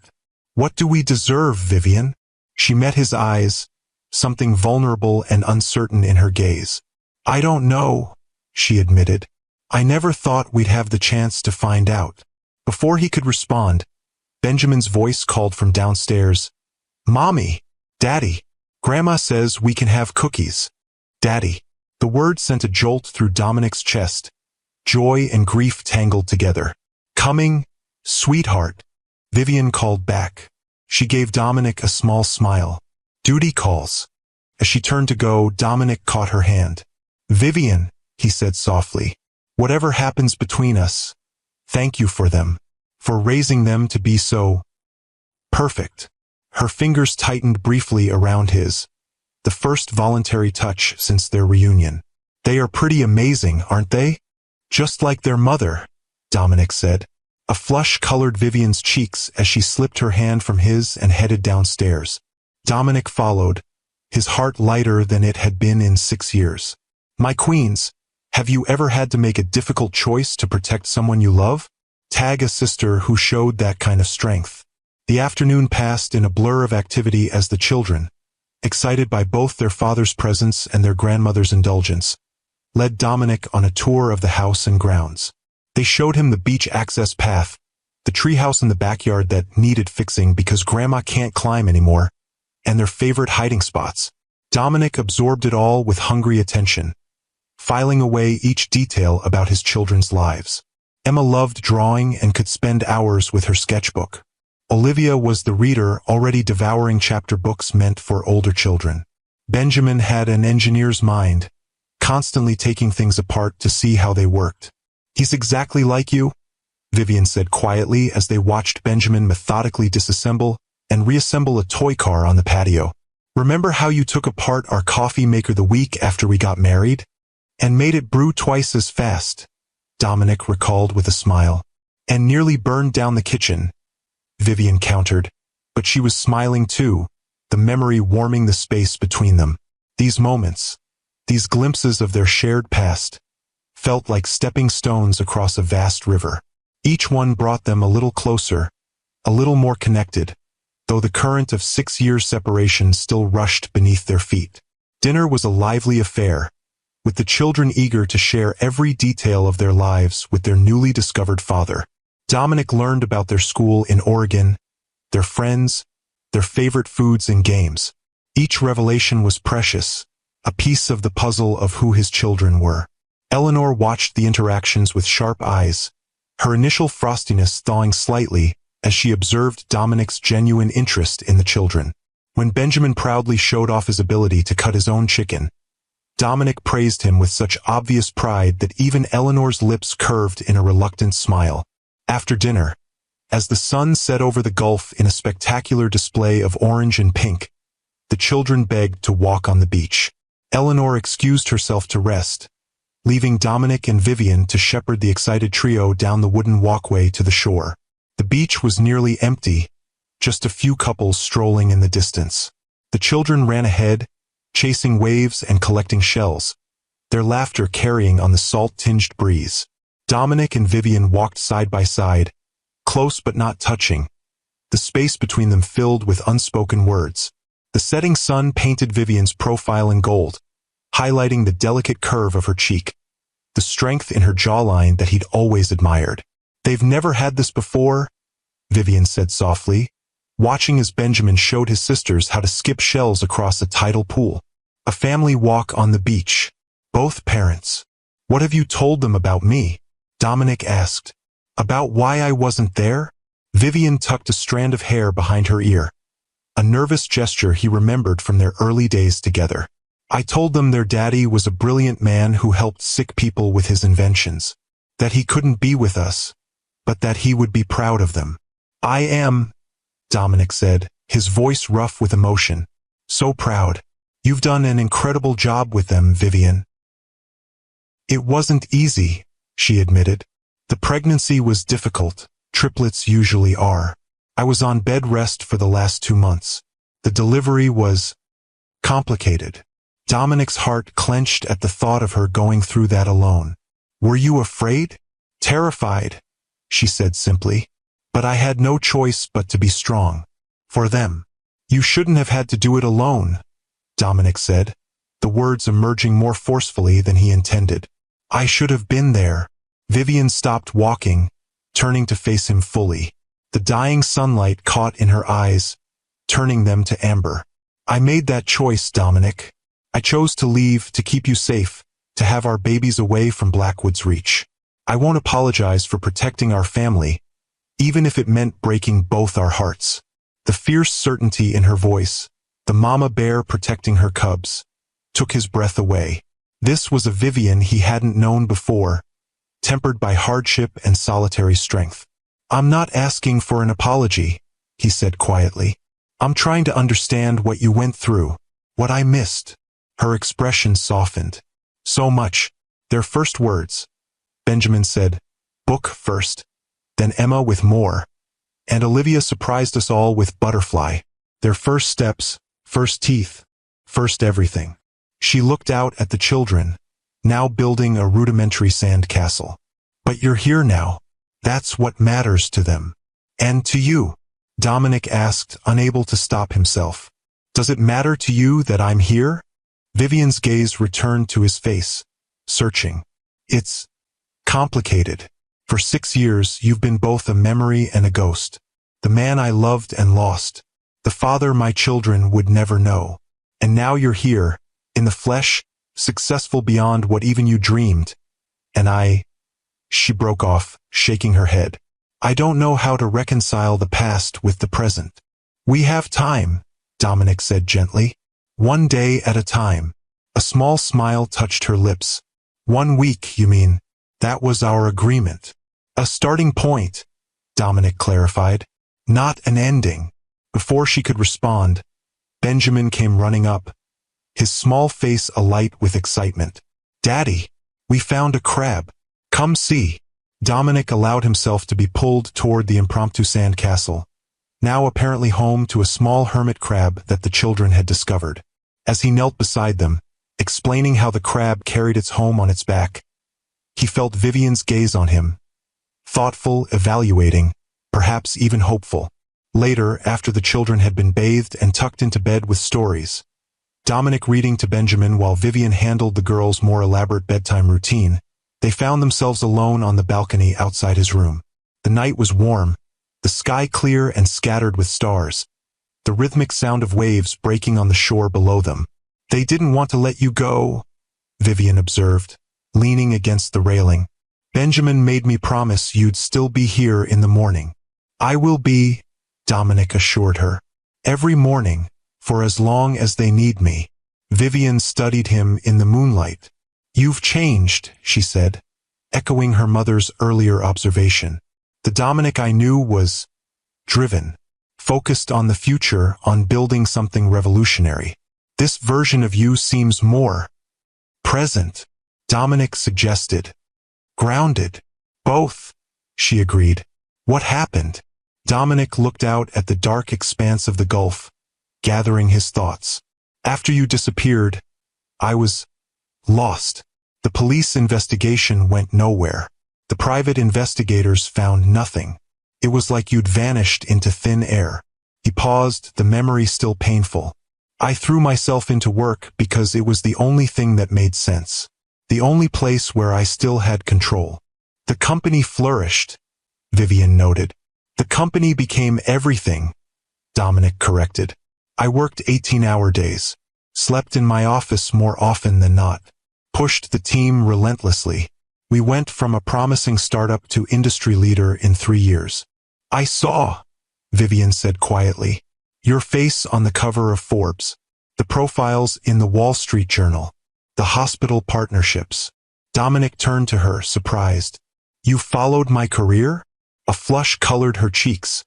What do we deserve, Vivian? She met his eyes, something vulnerable and uncertain in her gaze. I don't know, she admitted. I never thought we'd have the chance to find out. Before he could respond, Benjamin's voice called from downstairs. Mommy, Daddy, Grandma says we can have cookies. Daddy. The word sent a jolt through Dominic's chest. Joy and grief tangled together. Coming, sweetheart, Vivian called back. She gave Dominic a small smile. Duty calls. As she turned to go, Dominic caught her hand. Vivian, he said softly, whatever happens between us, thank you for them, for raising them to be so perfect. Her fingers tightened briefly around his, the first voluntary touch since their reunion. They are pretty amazing, aren't they? Just like their mother, Dominic said. A flush colored Vivian's cheeks as she slipped her hand from his and headed downstairs. Dominic followed, his heart lighter than it had been in 6 years. My queens, have you ever had to make a difficult choice to protect someone you love? Tag a sister who showed that kind of strength. The afternoon passed in a blur of activity as the children, excited by both their father's presence and their grandmother's indulgence, led Dominic on a tour of the house and grounds. They showed him the beach access path, the treehouse in the backyard that needed fixing because Grandma can't climb anymore, and their favorite hiding spots. Dominic absorbed it all with hungry attention, filing away each detail about his children's lives. Emma loved drawing and could spend hours with her sketchbook. Olivia was the reader, already devouring chapter books meant for older children. Benjamin had an engineer's mind, constantly taking things apart to see how they worked. "He's exactly like you," Vivian said quietly as they watched Benjamin methodically disassemble and reassemble a toy car on the patio. "Remember how you took apart our coffee maker the week after we got married? And made it brew twice as fast," Dominic recalled with a smile. "And nearly burned down the kitchen," Vivian countered, but she was smiling too, the memory warming the space between them. These moments, these glimpses of their shared past, felt like stepping stones across a vast river. Each one brought them a little closer, a little more connected, though the current of 6 years' separation still rushed beneath their feet. Dinner was a lively affair, with the children eager to share every detail of their lives with their newly discovered father. Dominic learned about their school in Oregon, their friends, their favorite foods and games. Each revelation was precious, a piece of the puzzle of who his children were. Eleanor watched the interactions with sharp eyes, her initial frostiness thawing slightly as she observed Dominic's genuine interest in the children. When Benjamin proudly showed off his ability to cut his own chicken, Dominic praised him with such obvious pride that even Eleanor's lips curved in a reluctant smile. After dinner, as the sun set over the Gulf in a spectacular display of orange and pink, the children begged to walk on the beach. Eleanor excused herself to rest, leaving Dominic and Vivian to shepherd the excited trio down the wooden walkway to the shore. The beach was nearly empty, just a few couples strolling in the distance. The children ran ahead, chasing waves and collecting shells, their laughter carrying on the salt-tinged breeze. Dominic and Vivian walked side by side, close but not touching, the space between them filled with unspoken words. The setting sun painted Vivian's profile in gold, highlighting the delicate curve of her cheek, the strength in her jawline that he'd always admired. "They've never had this before," Vivian said softly, watching as Benjamin showed his sisters how to skip shells across a tidal pool. "A family walk on the beach. Both parents. What have you told them about me?" Dominic asked. "About why I wasn't there?" Vivian tucked a strand of hair behind her ear, a nervous gesture he remembered from their early days together. "I told them their daddy was a brilliant man who helped sick people with his inventions, that he couldn't be with us, but that he would be proud of them." "I am," Dominic said, his voice rough with emotion. "So proud. You've done an incredible job with them, Vivian." "It wasn't easy," she admitted. "The pregnancy was difficult. Triplets usually are. I was on bed rest for the last 2 months. The delivery was complicated." Dominic's heart clenched at the thought of her going through that alone. "Were you afraid?" "Terrified," she said simply. "But I had no choice but to be strong. For them." "You shouldn't have had to do it alone," Dominic said, the words emerging more forcefully than he intended. "I should have been there." Vivian stopped walking, turning to face him fully. The dying sunlight caught in her eyes, turning them to amber. "I made that choice, Dominic. I chose to leave, to keep you safe, to have our babies away from Blackwood's reach. I won't apologize for protecting our family, even if it meant breaking both our hearts." The fierce certainty in her voice, the mama bear protecting her cubs, took his breath away. This was a Vivian he hadn't known before, tempered by hardship and solitary strength. "I'm not asking for an apology," he said quietly. "I'm trying to understand what you went through, what I missed." Her expression softened. "So much." Their first words, Benjamin said, "Book first," then Emma with more, and Olivia surprised us all with butterfly. Their first steps, first teeth, first everything. She looked out at the children, now building a rudimentary sand castle. "But you're here now. That's what matters to them. And to you," Dominic asked, unable to stop himself. "Does it matter to you that I'm here?" Vivian's gaze returned to his face, searching. "It's complicated. For 6 years, you've been both a memory and a ghost. The man I loved and lost. The father my children would never know. And now you're here, in the flesh, successful beyond what even you dreamed. And I She broke off, shaking her head. I don't know how to reconcile the past with the present. We have time, Dominic said gently. One day at a time. A small smile touched her lips. 1 week, you mean? That was our agreement. A starting point, Dominic clarified. Not an ending. Before she could respond, Benjamin came running up, his small face alight with excitement. Daddy, we found a crab. Come see. Dominic allowed himself to be pulled toward the impromptu sand castle, now apparently home to a small hermit crab that the children had discovered. As he knelt beside them, explaining how the crab carried its home on its back, he felt Vivian's gaze on him, thoughtful, evaluating, perhaps even hopeful. Later, after the children had been bathed and tucked into bed with stories, Dominic reading to Benjamin while Vivian handled the girls' more elaborate bedtime routine, they found themselves alone on the balcony outside his room. The night was warm, the sky clear and scattered with stars, the rhythmic sound of waves breaking on the shore below them. They didn't want to let you go, Vivian observed, leaning against the railing. Benjamin made me promise you'd still be here in the morning. I will be, Dominic assured her. Every morning, for as long as they need me. Vivian studied him in the moonlight. You've changed, she said, echoing her mother's earlier observation. The Dominic I knew was driven, focused on the future, on building something revolutionary. This version of you seems more present, Dominic suggested. Grounded. Both, she agreed. What happened? Dominic looked out at the dark expanse of the Gulf, gathering his thoughts. After you disappeared, I was lost. The police investigation went nowhere. The private investigators found nothing. It was like you'd vanished into thin air. He paused, the memory still painful. I threw myself into work because it was the only thing that made sense. The only place where I still had control. The company flourished, Vivian noted. The company became everything, Dominic corrected. I worked 18-hour days, slept in my office more often than not, pushed the team relentlessly. We went from a promising startup to industry leader in 3 years. I saw, Vivian said quietly, your face on the cover of Forbes, the profiles in the Wall Street Journal, the hospital partnerships. Dominic turned to her, surprised. You followed my career? A flush colored her cheeks,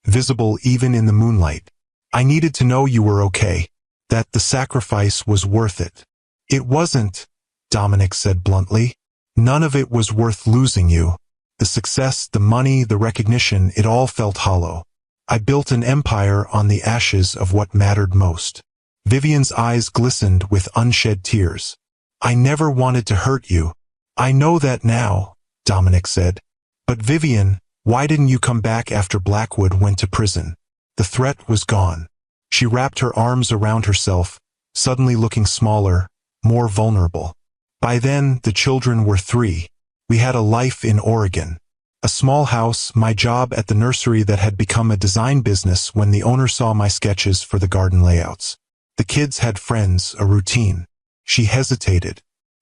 visible even in the moonlight. I needed to know you were okay, that the sacrifice was worth it. It wasn't, Dominic said bluntly. None of it was worth losing you. The success, the money, the recognition, it all felt hollow. I built an empire on the ashes of what mattered most. Vivian's eyes glistened with unshed tears. I never wanted to hurt you. I know that now, Dominic said. But Vivian, why didn't you come back after Blackwood went to prison? The threat was gone. She wrapped her arms around herself, suddenly looking smaller, more vulnerable. By then, the children were 3. We had a life in Oregon. A small house, my job at the nursery that had become a design business when the owner saw my sketches for the garden layouts. The kids had friends, a routine. She hesitated.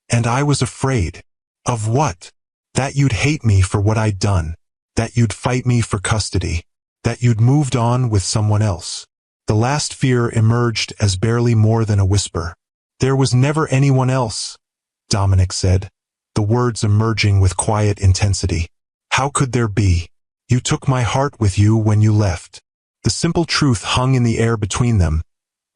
And I was afraid. Of what? That you'd hate me for what I'd done. That you'd fight me for custody. That you'd moved on with someone else. The last fear emerged as barely more than a whisper. There was never anyone else, Dominic said, the words emerging with quiet intensity. How could there be? You took my heart with you when you left. The simple truth hung in the air between them,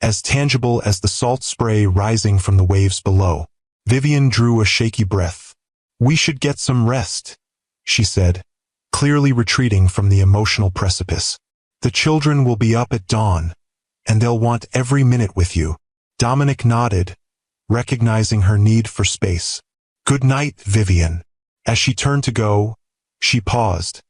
as tangible as the salt spray rising from the waves below. Vivian drew a shaky breath. We should get some rest, she said, clearly retreating from the emotional precipice. The children will be up at dawn, and they'll want every minute with you. Dominic nodded, recognizing her need for space. Good night, Vivian. As she turned to go, she paused,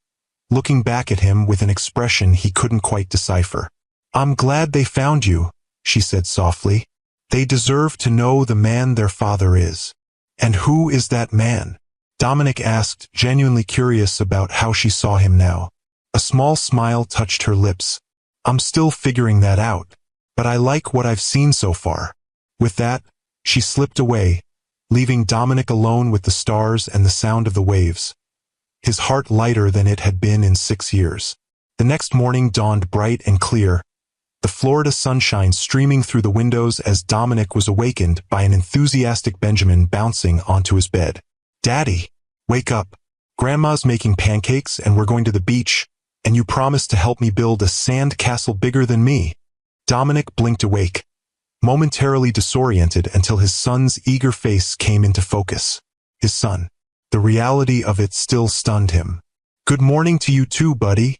looking back at him with an expression he couldn't quite decipher. I'm glad they found you, she said softly. They deserve to know the man their father is. And who is that man? Dominic asked, genuinely curious about how she saw him now. A small smile touched her lips. I'm still figuring that out, but I like what I've seen so far. With that, she slipped away, leaving Dominic alone with the stars and the sound of the waves. his heart lighter than it had been in 6 years. The next morning dawned bright and clear, the Florida sunshine streaming through the windows as Dominic was awakened by an enthusiastic Benjamin bouncing onto his bed. "Daddy, wake up. Grandma's making pancakes and we're going to the beach, and you promised to help me build a sand castle bigger than me." Dominic blinked awake, momentarily disoriented until his son's eager face came into focus. His son. The reality of it still stunned him. "Good morning to you too, buddy,"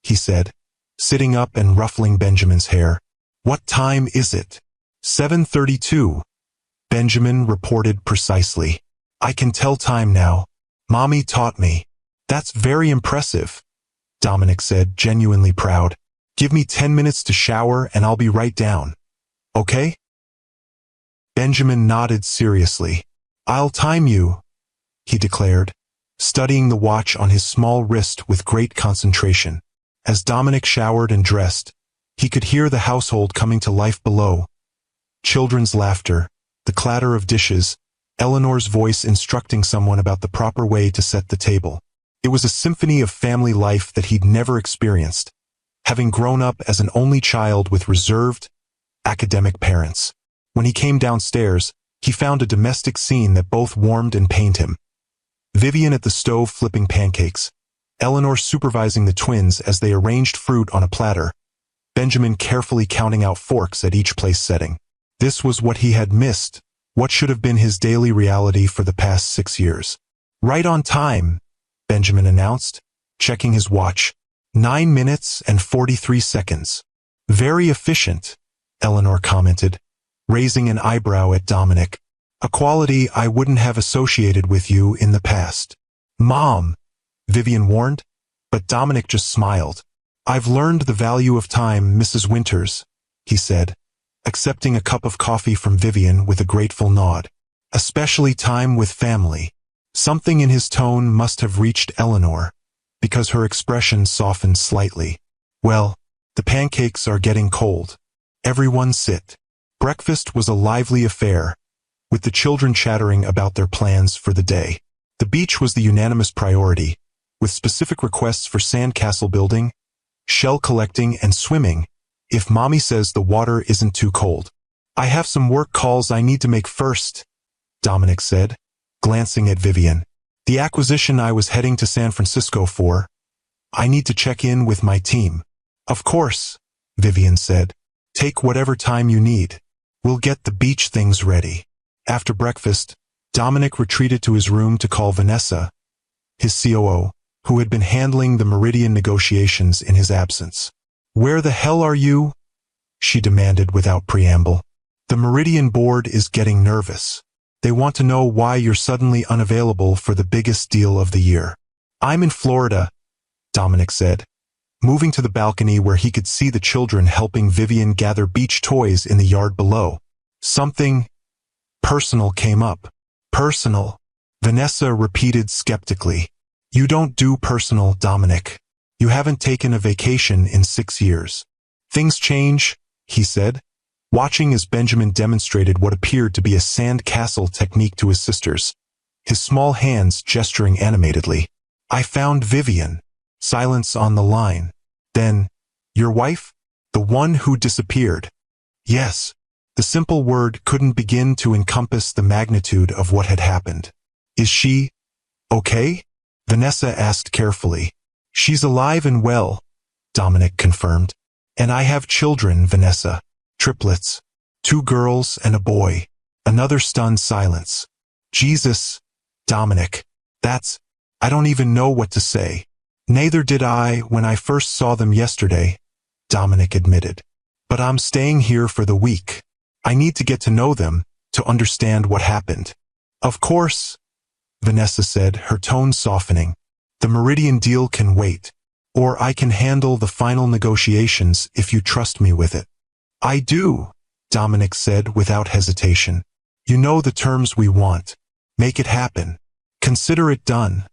he said, sitting up and ruffling Benjamin's hair. "What time is it?" 7:32. Benjamin reported precisely. "I can tell time now. Mommy taught me." "That's very impressive," Dominic said, genuinely proud. "Give me 10 minutes to shower and I'll be right down. Okay?" Benjamin nodded seriously. "I'll time you," he declared, studying the watch on his small wrist with great concentration. As Dominic showered and dressed, he could hear the household coming to life below. Children's laughter, the clatter of dishes, Eleanor's voice instructing someone about the proper way to set the table. It was a symphony of family life that he'd never experienced, having grown up as an only child with reserved, academic parents. When he came downstairs, he found a domestic scene that both warmed and pained him. Vivian at the stove flipping pancakes, Eleanor supervising the twins as they arranged fruit on a platter, Benjamin carefully counting out forks at each place setting. This was what he had missed, what should have been his daily reality for the past 6 years. "Right on time," Benjamin announced, checking his watch. 9 minutes and 43 seconds. "Very efficient," Eleanor commented, raising an eyebrow at Dominic. "A quality I wouldn't have associated with you in the past." "Mom," Vivian warned, but Dominic just smiled. "I've learned the value of time, Mrs. Winters," he said, accepting a cup of coffee from Vivian with a grateful nod. "Especially time with family." Something in his tone must have reached Eleanor, because her expression softened slightly. "Well, the pancakes are getting cold. Everyone sit." Breakfast was a lively affair, with the children chattering about their plans for the day. The beach was the unanimous priority, with specific requests for sandcastle building, shell collecting, and swimming, if Mommy says the water isn't too cold. "I have some work calls I need to make first," Dominic said, glancing at Vivian. "The acquisition I was heading to San Francisco for. I need to check in with my team." "Of course," Vivian said. "Take whatever time you need. We'll get the beach things ready." After breakfast, Dominic retreated to his room to call Vanessa, his COO, who had been handling the Meridian negotiations in his absence. "Where the hell are you?" she demanded without preamble. "The Meridian board is getting nervous. They want to know why you're suddenly unavailable for the biggest deal of the year." "I'm in Florida," Dominic said, moving to the balcony where he could see the children helping Vivian gather beach toys in the yard below. Something personal came up. "Personal?" Vanessa repeated skeptically. "You don't do personal, Dominic. You haven't taken a vacation in 6 years." "Things change," he said, watching as Benjamin demonstrated what appeared to be a sand castle technique to his sisters, his small hands gesturing animatedly. "I found Vivian." Silence on the line. "Then, your wife? The one who disappeared?" "Yes." The simple word couldn't begin to encompass the magnitude of what had happened. "Is she okay?" Vanessa asked carefully. "She's alive and well," Dominic confirmed. "And I have children, Vanessa. Triplets. 2 girls and a boy." Another stunned silence. "Jesus, Dominic. I don't even know what to say." "Neither did I when I first saw them yesterday," Dominic admitted. "But I'm staying here for the week. I need to get to know them, to understand what happened." "Of course," Vanessa said, her tone softening. "The Meridian deal can wait. Or I can handle the final negotiations if you trust me with it." "I do," Dominic said without hesitation. "You know the terms we want. Make it happen. Consider it done,"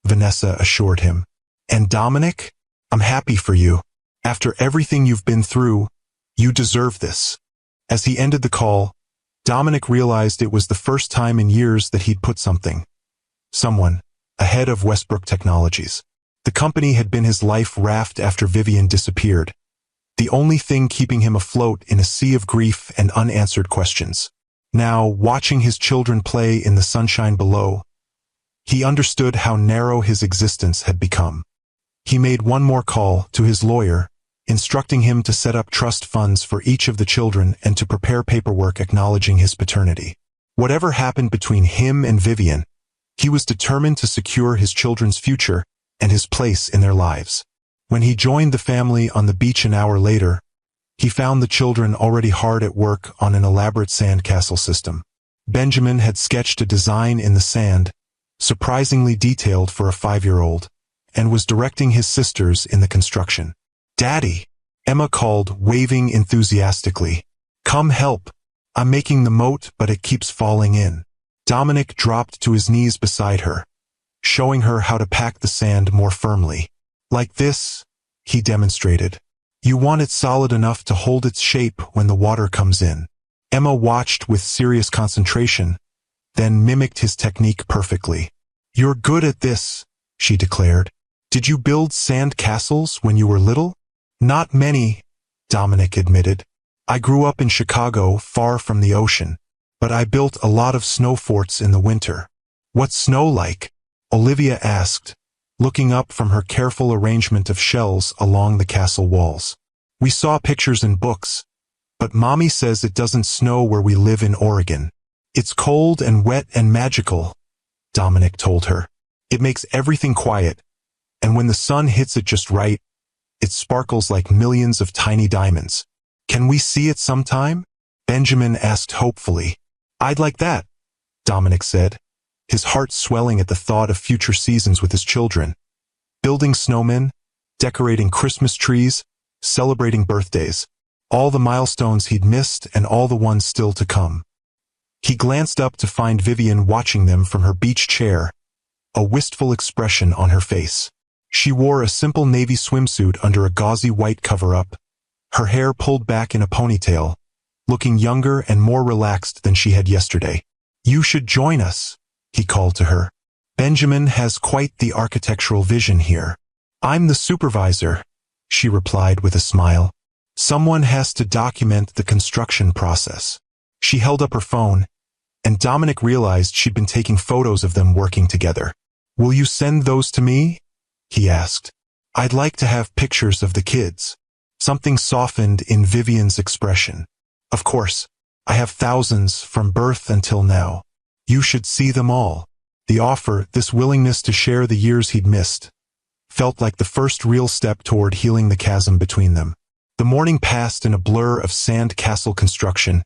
Vanessa assured him. "And Dominic, I'm happy for you. After everything you've been through, you deserve this." As he ended the call, Dominic realized it was the first time in years that he'd put someone head of Westbrook Technologies. The company had been his life raft after Vivian disappeared, the only thing keeping him afloat in a sea of grief and unanswered questions. Now, watching his children play in the sunshine below, he understood how narrow his existence had become. He made one more call to his lawyer, instructing him to set up trust funds for each of the children and to prepare paperwork acknowledging his paternity. Whatever happened between him and Vivian, he was determined to secure his children's future and his place in their lives. When he joined the family on the beach an hour later, he found the children already hard at work on an elaborate sandcastle system. Benjamin had sketched a design in the sand, surprisingly detailed for a 5-year-old, and was directing his sisters in the construction. "Daddy," Emma called, waving enthusiastically. "Come help. I'm making the moat, but it keeps falling in." Dominic dropped to his knees beside her, showing her how to pack the sand more firmly. "Like this," he demonstrated. "You want it solid enough to hold its shape when the water comes in." Emma watched with serious concentration, then mimicked his technique perfectly. "You're good at this," she declared. "Did you build sand castles when you were little?" "Not many," Dominic admitted. "I grew up in Chicago, far from the ocean, but I built a lot of snow forts in the winter." "What's snow like?" Olivia asked, looking up from her careful arrangement of shells along the castle walls. "We saw pictures in books, but Mommy says it doesn't snow where we live in Oregon." "It's cold and wet and magical," Dominic told her. "It makes everything quiet, and when the sun hits it just right, it sparkles like millions of tiny diamonds." "Can we see it sometime?" Benjamin asked hopefully. "I'd like that," Dominic said, his heart swelling at the thought of future seasons with his children. Building snowmen, decorating Christmas trees, celebrating birthdays, all the milestones he'd missed and all the ones still to come. He glanced up to find Vivian watching them from her beach chair, a wistful expression on her face. She wore a simple navy swimsuit under a gauzy white cover-up, her hair pulled back in a ponytail, looking younger and more relaxed than she had yesterday. "You should join us," he called to her. "Benjamin has quite the architectural vision here." "I'm the supervisor," she replied with a smile. "Someone has to document the construction process." She held up her phone, and Dominic realized she'd been taking photos of them working together. "Will you send those to me?" he asked. "I'd like to have pictures of the kids." Something softened in Vivian's expression. "Of course, I have thousands from birth until now. You should see them all." The offer, this willingness to share the years he'd missed, felt like the first real step toward healing the chasm between them. The morning passed in a blur of sand castle construction,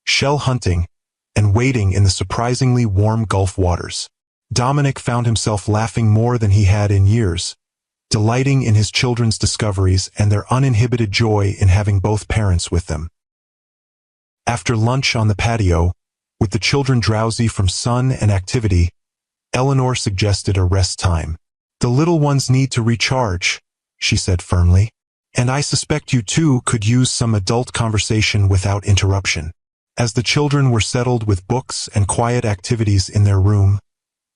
shell hunting, and waiting in the surprisingly warm Gulf waters. Dominic found himself laughing more than he had in years, delighting in his children's discoveries and their uninhibited joy in having both parents with them. After lunch on the patio, with the children drowsy from sun and activity, Eleanor suggested a rest time. "The little ones need to recharge," she said firmly. "And I suspect you two could use some adult conversation without interruption." As the children were settled with books and quiet activities in their room,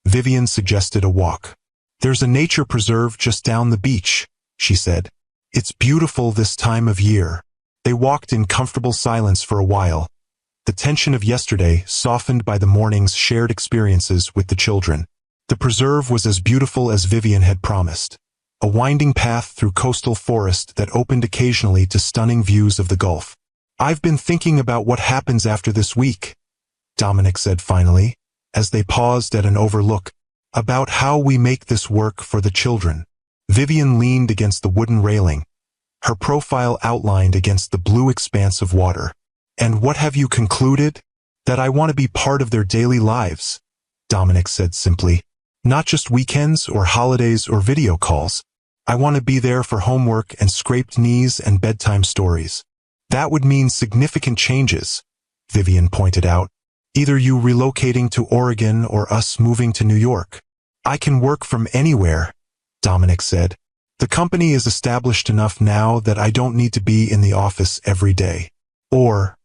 Vivian suggested a walk. "There's a nature preserve just down the beach," she said. "It's beautiful this time of year." They walked in comfortable silence for a while, the tension of yesterday softened by the morning's shared experiences with the children. The preserve was as beautiful as Vivian had promised, a winding path through coastal forest that opened occasionally to stunning views of the Gulf. "I've been thinking about what happens after this week," Dominic said finally, as they paused at an overlook, "about how we make this work for the children." Vivian leaned against the wooden railing, her profile outlined against the blue expanse of water. "And what have you concluded?" "That I want to be part of their daily lives," Dominic said simply. "Not just weekends or holidays or video calls. I want to be there for homework and scraped knees and bedtime stories." "That would mean significant changes," Vivian pointed out. "Either you relocating to Oregon or us moving to New York." "I can work from anywhere," Dominic said. "The company is established enough now that I don't need to be in the office every day." Or,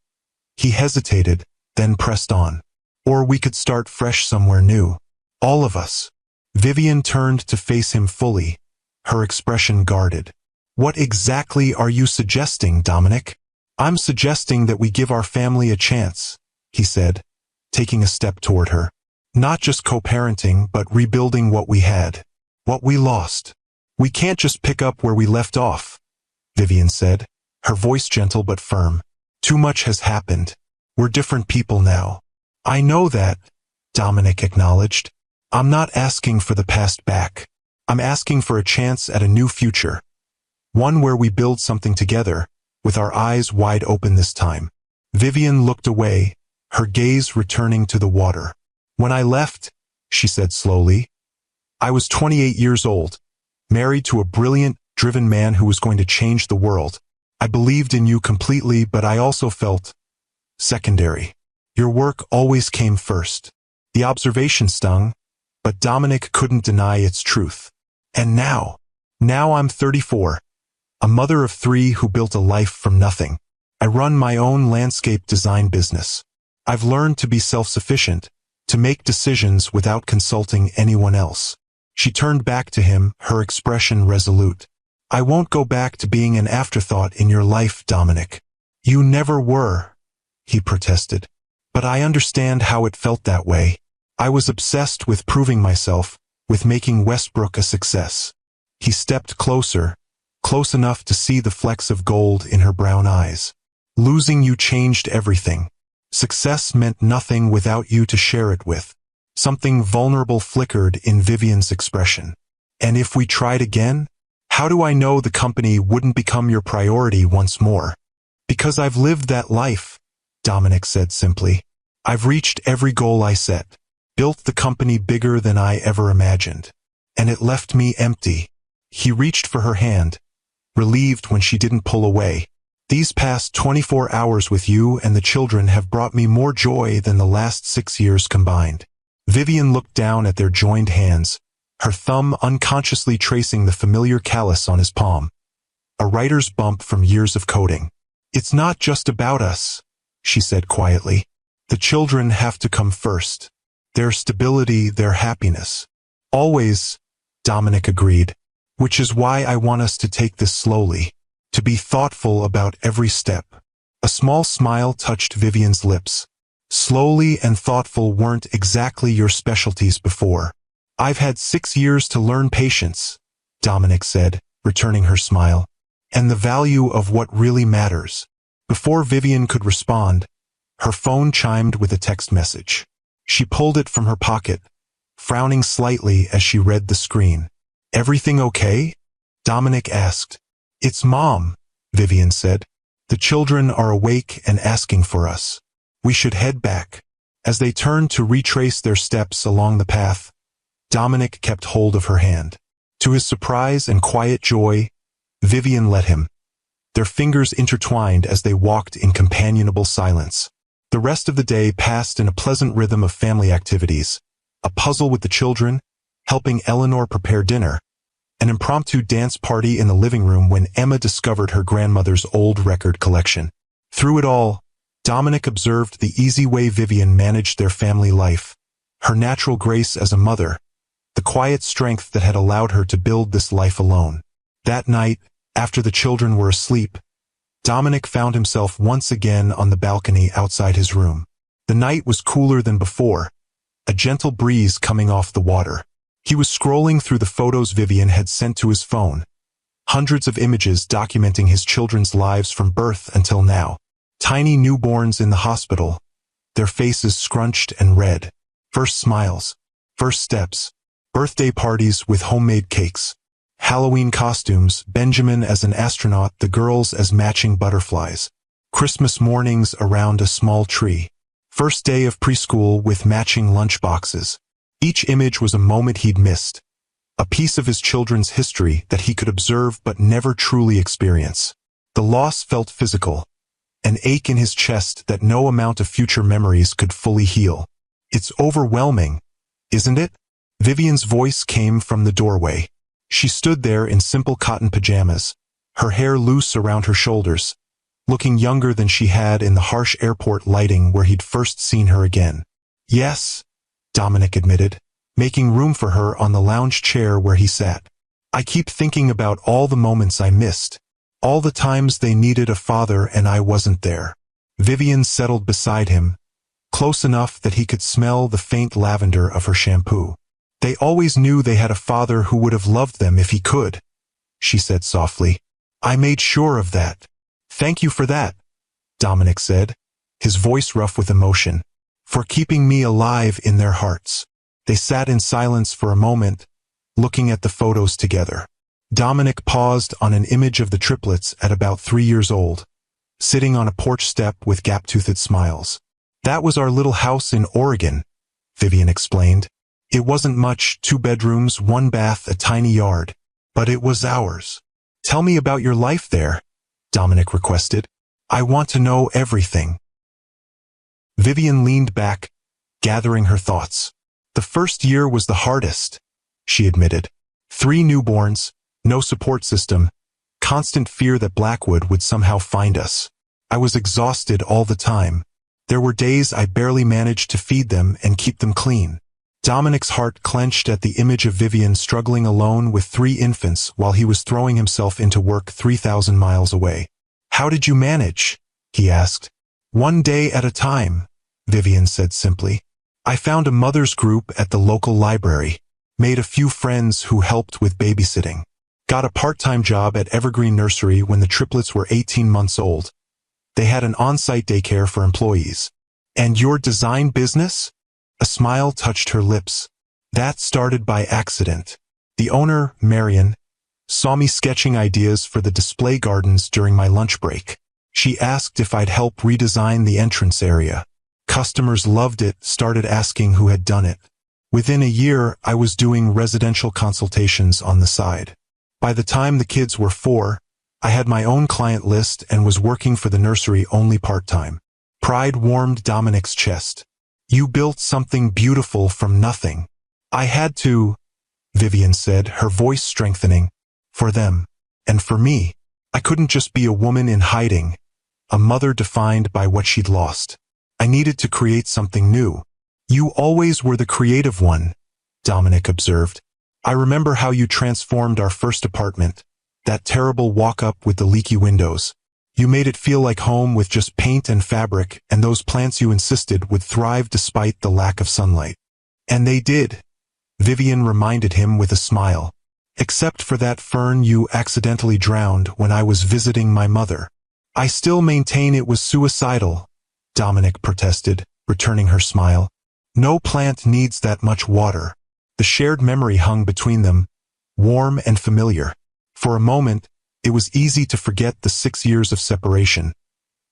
he hesitated, then pressed on. "Or we could start fresh somewhere new. All of us." Vivian turned to face him fully, her expression guarded. What exactly are you suggesting, Dominic? I'm suggesting that we give our family a chance, he said, taking a step toward her. Not just co-parenting, but rebuilding what we had, what we lost. We can't just pick up where we left off, Vivian said, her voice gentle but firm. Too much has happened. We're different people now. I know that, Dominic acknowledged. I'm not asking for the past back. I'm asking for a chance at a new future. One where we build something together, with our eyes wide open this time. Vivian looked away, her gaze returning to the water. When I left, she said slowly, I was 28 years old, married to a brilliant, driven man who was going to change the world. I believed in you completely, but I also felt secondary. Your work always came first. The observation stung, but Dominic couldn't deny its truth. And now I'm 34, a mother of 3 who built a life from nothing. I run my own landscape design business. I've learned to be self-sufficient, to make decisions without consulting anyone else. She turned back to him, her expression resolute. I won't go back to being an afterthought in your life, Dominic. You never were, he protested. But I understand how it felt that way. I was obsessed with proving myself, with making Westbrook a success. He stepped closer, close enough to see the flecks of gold in her brown eyes. Losing you changed everything. Success meant nothing without you to share it with. Something vulnerable flickered in Vivian's expression. And if we tried again? How do I know the company wouldn't become your priority once more? Because I've lived that life, Dominic said simply. I've reached every goal I set, built the company bigger than I ever imagined. And it left me empty. He reached for her hand, relieved when she didn't pull away. These past 24 hours with you and the children have brought me more joy than the last 6 years combined. Vivian looked down at their joined hands, her thumb unconsciously tracing the familiar callus on his palm. A writer's bump from years of coding. It's not just about us, she said quietly. The children have to come first. Their stability, their happiness. Always, Dominic agreed. Which is why I want us to take this slowly. To be thoughtful about every step. A small smile touched Vivian's lips. Slowly and thoughtful weren't exactly your specialties before. I've had 6 years to learn patience, Dominic said, returning her smile. And the value of what really matters. Before Vivian could respond, her phone chimed with a text message. She pulled it from her pocket, frowning slightly as she read the screen. Everything okay? Dominic asked. It's Mom, Vivian said. The children are awake and asking for us. We should head back. As they turned to retrace their steps along the path, Dominic kept hold of her hand. To his surprise and quiet joy, Vivian let him. Their fingers intertwined as they walked in companionable silence. The rest of the day passed in a pleasant rhythm of family activities. A puzzle with the children, helping Eleanor prepare dinner, an impromptu dance party in the living room when Emma discovered her grandmother's old record collection. Through it all, Dominic observed the easy way Vivian managed their family life, her natural grace as a mother, the quiet strength that had allowed her to build this life alone. That night, after the children were asleep, Dominic found himself once again on the balcony outside his room. The night was cooler than before, a gentle breeze coming off the water. He was scrolling through the photos Vivian had sent to his phone, hundreds of images documenting his children's lives from birth until now. Tiny newborns in the hospital, their faces scrunched and red. First smiles, first steps, birthday parties with homemade cakes, Halloween costumes, Benjamin as an astronaut, the girls as matching butterflies, Christmas mornings around a small tree, first day of preschool with matching lunchboxes. Each image was a moment he'd missed, a piece of his children's history that he could observe but never truly experience. The loss felt physical, an ache in his chest that no amount of future memories could fully heal. It's overwhelming, isn't it? Vivian's voice came from the doorway. She stood there in simple cotton pajamas, her hair loose around her shoulders, looking younger than she had in the harsh airport lighting where he'd first seen her again. Yes, Dominic admitted. making room for her on the lounge chair where he sat. I keep thinking about all the moments I missed, all the times they needed a father and I wasn't there. Vivian settled beside him, close enough that he could smell the faint lavender of her shampoo. They always knew they had a father who would have loved them if he could, she said softly. I made sure of that. Thank you for that, Dominic said, his voice rough with emotion, for keeping me alive in their hearts. They sat in silence for a moment, looking at the photos together. Dominic paused on an image of the triplets at about 3 years old, sitting on a porch step with gap-toothed smiles. That was our little house in Oregon, Vivian explained. It wasn't much, 2 bedrooms, 1 bath, a tiny yard, but it was ours. Tell me about your life there, Dominic requested. I want to know everything. Vivian leaned back, gathering her thoughts. The first year was the hardest, she admitted. 3 newborns, no support system, constant fear that Blackwood would somehow find us. I was exhausted all the time. There were days I barely managed to feed them and keep them clean. Dominic's heart clenched at the image of Vivian struggling alone with 3 infants while he was throwing himself into work 3,000 miles away. How did you manage? He asked. 1 day at a time, Vivian said simply. I found a mother's group at the local library, made a few friends who helped with babysitting, got a part-time job at Evergreen Nursery when the triplets were 18 months old. They had an on-site daycare for employees. And your design business? A smile touched her lips. That started by accident. The owner, Marion, saw me sketching ideas for the display gardens during my lunch break. She asked if I'd help redesign the entrance area. Customers loved it, started asking who had done it. Within a year, I was doing residential consultations on the side. By the time the kids were 4, I had my own client list and was working for the nursery only part-time. Pride warmed Dominic's chest. You built something beautiful from nothing. I had to, Vivian said, her voice strengthening. For them. And for me. I couldn't just be a woman in hiding, a mother defined by what she'd lost. I needed to create something new. You always were the creative one, Dominic observed. I remember how you transformed our first apartment, that terrible walk-up with the leaky windows. You made it feel like home with just paint and fabric and those plants you insisted would thrive despite the lack of sunlight. And they did, Vivian reminded him with a smile. Except for that fern you accidentally drowned when I was visiting my mother. I still maintain it was suicidal, Dominic protested, returning her smile. No plant needs that much water. The shared memory hung between them, warm and familiar. For a moment, it was easy to forget the 6 years of separation,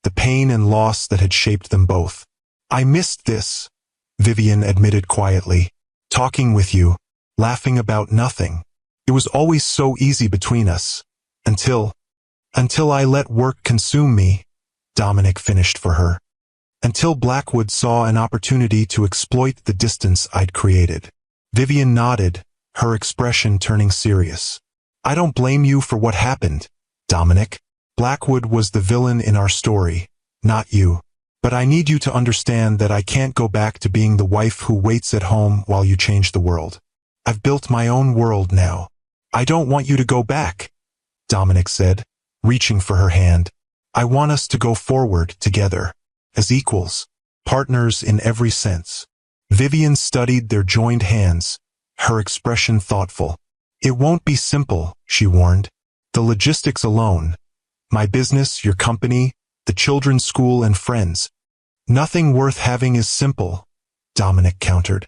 the pain and loss that had shaped them both. I missed this, Vivian admitted quietly. Talking with you, laughing about nothing. It was always so easy between us. Until I let work consume me, Dominic finished for her. Until Blackwood saw an opportunity to exploit the distance I'd created. Vivian nodded, her expression turning serious. I don't blame you for what happened, Dominic. Blackwood was the villain in our story, not you. But I need you to understand that I can't go back to being the wife who waits at home while you change the world. I've built my own world now. I don't want you to go back, Dominic said, reaching for her hand. I want us to go forward together. As equals, partners in every sense. Vivian studied their joined hands, her expression thoughtful. It won't be simple, she warned. The logistics alone. My business, your company, the children's school and friends. Nothing worth having is simple, Dominic countered.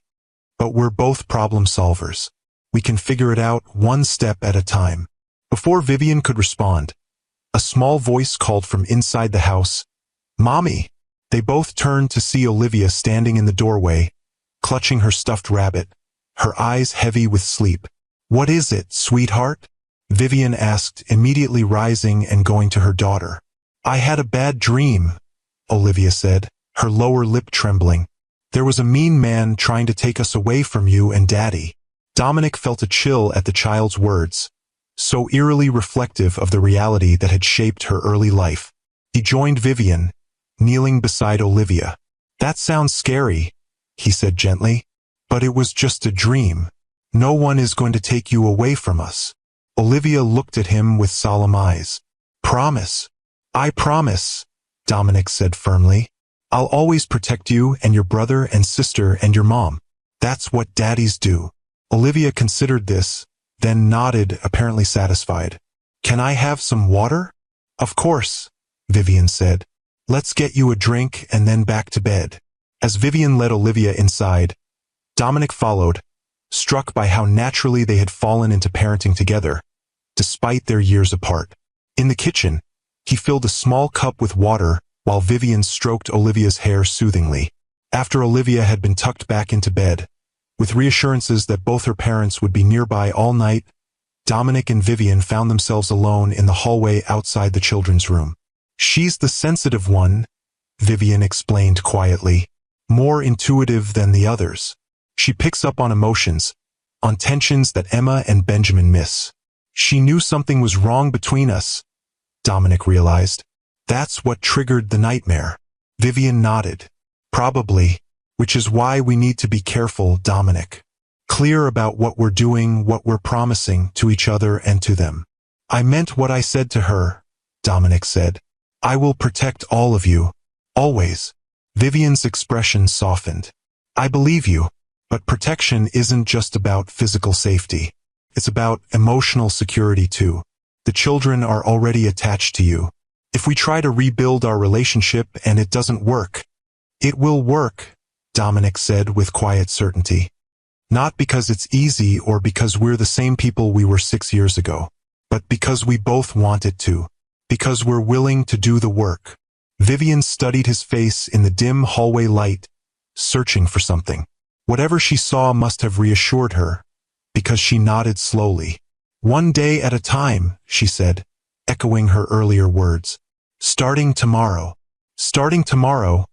But we're both problem solvers. We can figure it out one step at a time. Before Vivian could respond, a small voice called from inside the house, Mommy! They both turned to see Olivia standing in the doorway, clutching her stuffed rabbit, her eyes heavy with sleep. What is it, sweetheart? Vivian asked, immediately rising and going to her daughter. I had a bad dream, Olivia said, her lower lip trembling. There was a mean man trying to take us away from you and Daddy. Dominic felt a chill at the child's words, so eerily reflective of the reality that had shaped her early life. He joined Vivian, kneeling beside Olivia. That sounds scary, he said gently. But it was just a dream. No one is going to take you away from us. Olivia looked at him with solemn eyes. Promise. I promise, Dominic said firmly. I'll always protect you and your brother and sister and your mom. That's what daddies do. Olivia considered this, then nodded, apparently satisfied. Can I have some water? Of course, Vivian said. Let's get you a drink and then back to bed. As Vivian led Olivia inside, Dominic followed, struck by how naturally they had fallen into parenting together, despite their years apart. In the kitchen, he filled a small cup with water while Vivian stroked Olivia's hair soothingly. After Olivia had been tucked back into bed, with reassurances that both her parents would be nearby all night, Dominic and Vivian found themselves alone in the hallway outside the children's room. She's the sensitive one, Vivian explained quietly, more intuitive than the others. She picks up on emotions, on tensions that Emma and Benjamin miss. She knew something was wrong between us, Dominic realized. That's what triggered the nightmare. Vivian nodded. Probably, which is why we need to be careful, Dominic. Clear about what we're doing, what we're promising to each other and to them. I meant what I said to her, Dominic said. I will protect all of you. Always. Vivian's expression softened. I believe you, but protection isn't just about physical safety. It's about emotional security too. The children are already attached to you. If we try to rebuild our relationship and it doesn't work, it will work, Dominic said with quiet certainty. Not because it's easy or because we're the same people we were 6 years ago, but because we both want it to. Because we're willing to do the work. Vivian studied his face in the dim hallway light, searching for something. Whatever she saw must have reassured her, because she nodded slowly. One day at a time, she said, echoing her earlier words. Starting tomorrow. Starting tomorrow,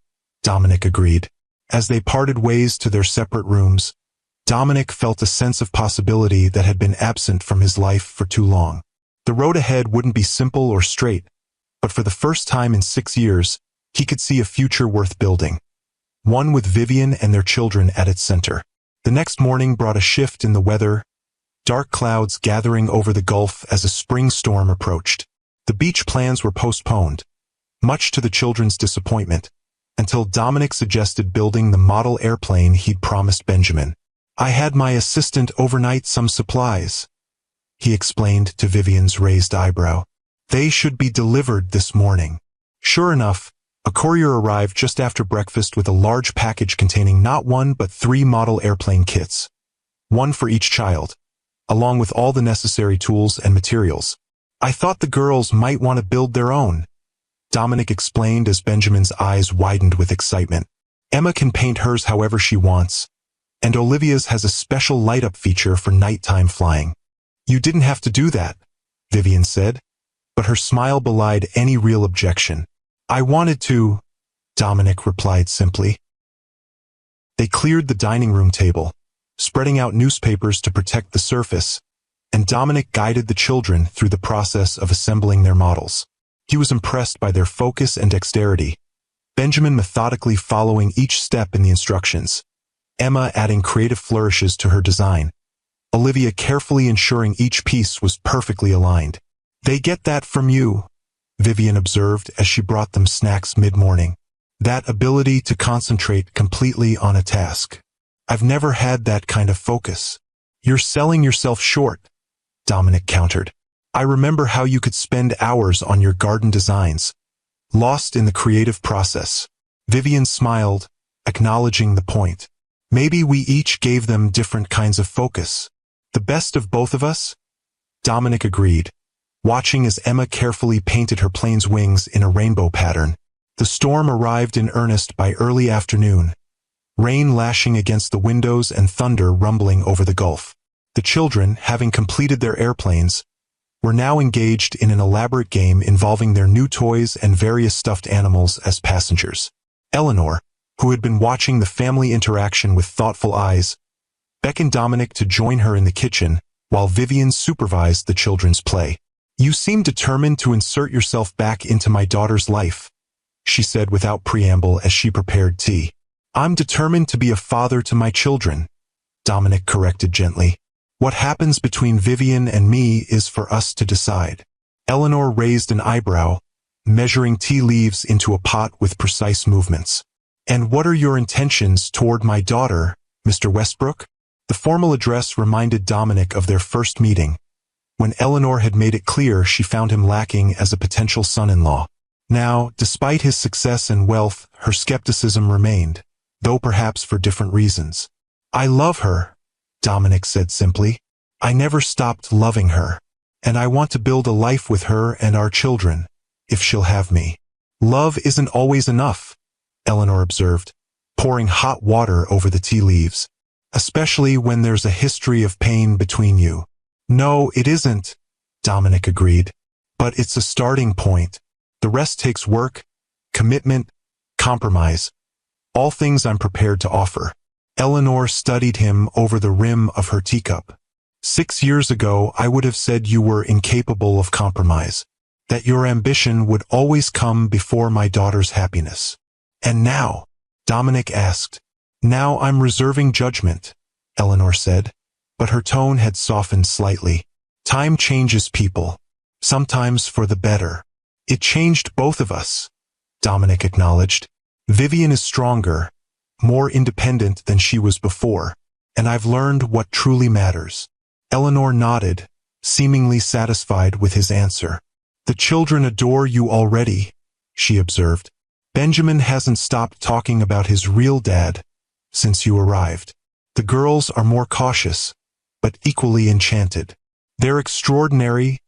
Dominic agreed. As they parted ways to their separate rooms, Dominic felt a sense of possibility that had been absent from his life for too long. The road ahead wouldn't be simple or straight, but for the first time in 6 years, he could see a future worth building. One with Vivian and their children at its center. The next morning brought a shift in the weather, dark clouds gathering over the Gulf as a spring storm approached. The beach plans were postponed, much to the children's disappointment, until Dominic suggested building the model airplane he'd promised Benjamin. I had my assistant overnight some supplies, he explained to Vivian's raised eyebrow. They should be delivered this morning. Sure enough, a courier arrived just after breakfast with a large package containing not 1 but 3 model airplane kits. One for each child, along with all the necessary tools and materials. I thought the girls might want to build their own, Dominic explained as Benjamin's eyes widened with excitement. Emma can paint hers however she wants, and Olivia's has a special light-up feature for nighttime flying. You didn't have to do that, Vivian said, but her smile belied any real objection. I wanted to, Dominic replied simply. They cleared the dining room table, spreading out newspapers to protect the surface, and Dominic guided the children through the process of assembling their models. He was impressed by their focus and dexterity, Benjamin methodically following each step in the instructions, Emma adding creative flourishes to her design, Olivia carefully ensuring each piece was perfectly aligned. They get that from you, Vivian observed as she brought them snacks mid-morning. That ability to concentrate completely on a task. I've never had that kind of focus. You're selling yourself short, Dominic countered. I remember how you could spend hours on your garden designs, lost in the creative process. Vivian smiled, acknowledging the point. Maybe we each gave them different kinds of focus. The best of both of us? Dominic agreed, watching as Emma carefully painted her plane's wings in a rainbow pattern. The storm arrived in earnest by early afternoon, rain lashing against the windows and thunder rumbling over the Gulf. The children, having completed their airplanes, were now engaged in an elaborate game involving their new toys and various stuffed animals as passengers. Eleanor, who had been watching the family interaction with thoughtful eyes, beckoned Dominic to join her in the kitchen while Vivian supervised the children's play. You seem determined to insert yourself back into my daughter's life, she said without preamble as she prepared tea. I'm determined to be a father to my children, Dominic corrected gently. What happens between Vivian and me is for us to decide. Eleanor raised an eyebrow, measuring tea leaves into a pot with precise movements. And what are your intentions toward my daughter, Mr. Westbrook? The formal address reminded Dominic of their first meeting, when Eleanor had made it clear she found him lacking as a potential son-in-law. Now, despite his success and wealth, her skepticism remained, though perhaps for different reasons. I love her, Dominic said simply. I never stopped loving her, and I want to build a life with her and our children, if she'll have me. Love isn't always enough, Eleanor observed, pouring hot water over the tea leaves. Especially when there's a history of pain between you. No, it isn't, Dominic agreed. But it's a starting point. The rest takes work, commitment, compromise. All things I'm prepared to offer. Eleanor studied him over the rim of her teacup. 6 years ago, I would have said you were incapable of compromise, that your ambition would always come before my daughter's happiness. And now, Dominic asked. Now I'm reserving judgment, Eleanor said, but her tone had softened slightly. Time changes people, sometimes for the better. It changed both of us, Dominic acknowledged. Vivian is stronger, more independent than she was before, and I've learned what truly matters. Eleanor nodded, seemingly satisfied with his answer. The children adore you already, she observed. Benjamin hasn't stopped talking about his real dad since you arrived. The girls are more cautious, but equally enchanted. They're extraordinary,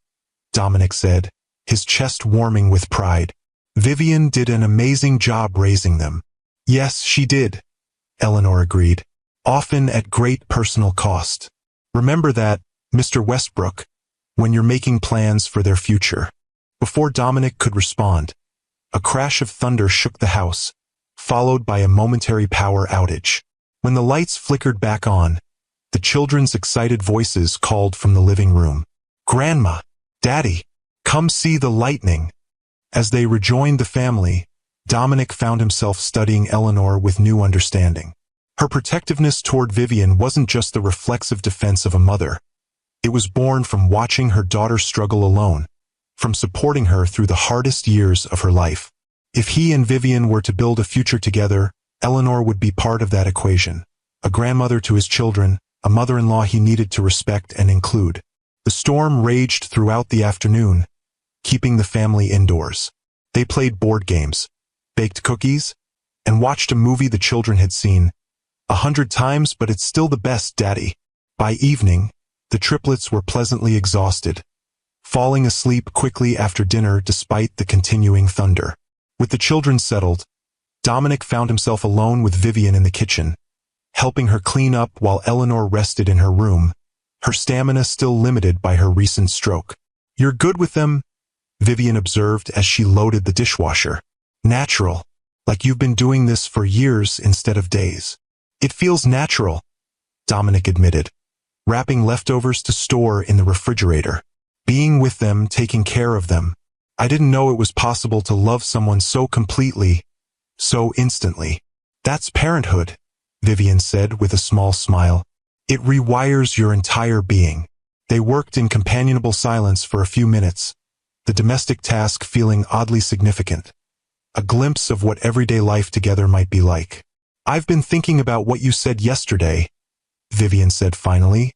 Dominic said, his chest warming with pride. Vivian did an amazing job raising them. Yes, she did, Eleanor agreed, often at great personal cost. Remember that, Mr. Westbrook, when you're making plans for their future. Before Dominic could respond, a crash of thunder shook the house, followed by a momentary power outage. When the lights flickered back on, the children's excited voices called from the living room. Grandma, Daddy, come see the lightning. As they rejoined the family, Dominic found himself studying Eleanor with new understanding. Her protectiveness toward Vivian wasn't just the reflexive defense of a mother. It was born from watching her daughter struggle alone, from supporting her through the hardest years of her life. If he and Vivian were to build a future together, Eleanor would be part of that equation. A grandmother to his children, a mother-in-law he needed to respect and include. The storm raged throughout the afternoon, keeping the family indoors. They played board games, baked cookies, and watched a movie the children had seen 100 times, but it's still the best, Daddy. By evening, the triplets were pleasantly exhausted, falling asleep quickly after dinner despite the continuing thunder. With the children settled, Dominic found himself alone with Vivian in the kitchen, helping her clean up while Eleanor rested in her room, her stamina still limited by her recent stroke. You're good with them, Vivian observed as she loaded the dishwasher. Natural, like you've been doing this for years instead of days. It feels natural, Dominic admitted, wrapping leftovers to store in the refrigerator. Being with them, taking care of them. I didn't know it was possible to love someone so completely, so instantly. That's parenthood, Vivian said with a small smile. It rewires your entire being. They worked in companionable silence for a few minutes, the domestic task feeling oddly significant. A glimpse of what everyday life together might be like. I've been thinking about what you said yesterday, Vivian said finally,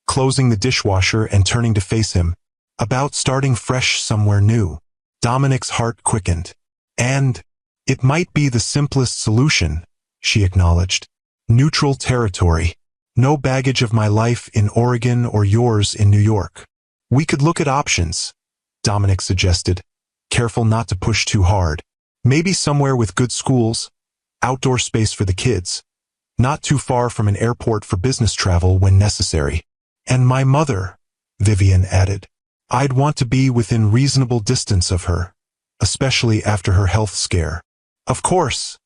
closing the dishwasher and turning to face him. About starting fresh somewhere new. Dominic's heart quickened. And it might be the simplest solution, she acknowledged. Neutral territory. No baggage of my life in Oregon or yours in New York. We could look at options, Dominic suggested, careful not to push too hard. Maybe somewhere with good schools, outdoor space for the kids, not too far from an airport for business travel when necessary. And my mother, Vivian added. I'd want to be within reasonable distance of her, especially after her health scare. Of course,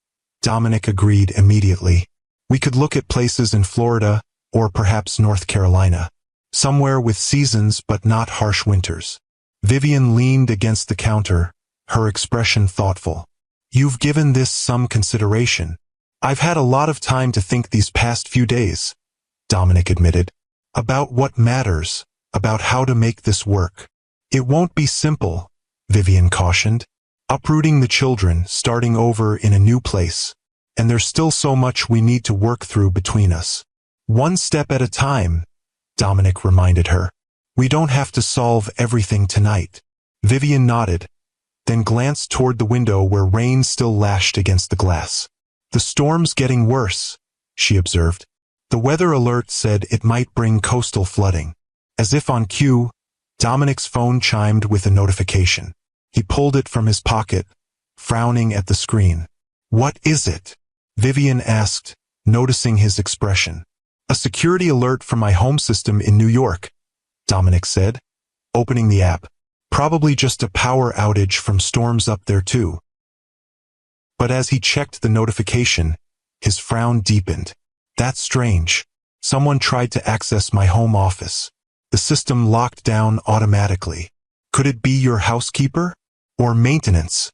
Dominic agreed immediately. We could look at places in Florida or perhaps North Carolina, somewhere with seasons but not harsh winters. Vivian leaned against the counter, her expression thoughtful. You've given this some consideration. I've had a lot of time to think these past few days, Dominic admitted. About what matters, about how to make this work. It won't be simple, Vivian cautioned. Uprooting the children, starting over in a new place. And there's still so much we need to work through between us. One step at a time, Dominic reminded her. We don't have to solve everything tonight. Vivian nodded, then glanced toward the window where rain still lashed against the glass. The storm's getting worse, she observed. The weather alert said it might bring coastal flooding. As if on cue, Dominic's phone chimed with a notification. He pulled it from his pocket, frowning at the screen. What is it? Vivian asked, noticing his expression. A security alert from my home system in New York, Dominic said, opening the app. Probably just a power outage from storms up there too. But as he checked the notification, his frown deepened. That's strange. Someone tried to access my home office. The system locked down automatically. Could it be your housekeeper? Or maintenance?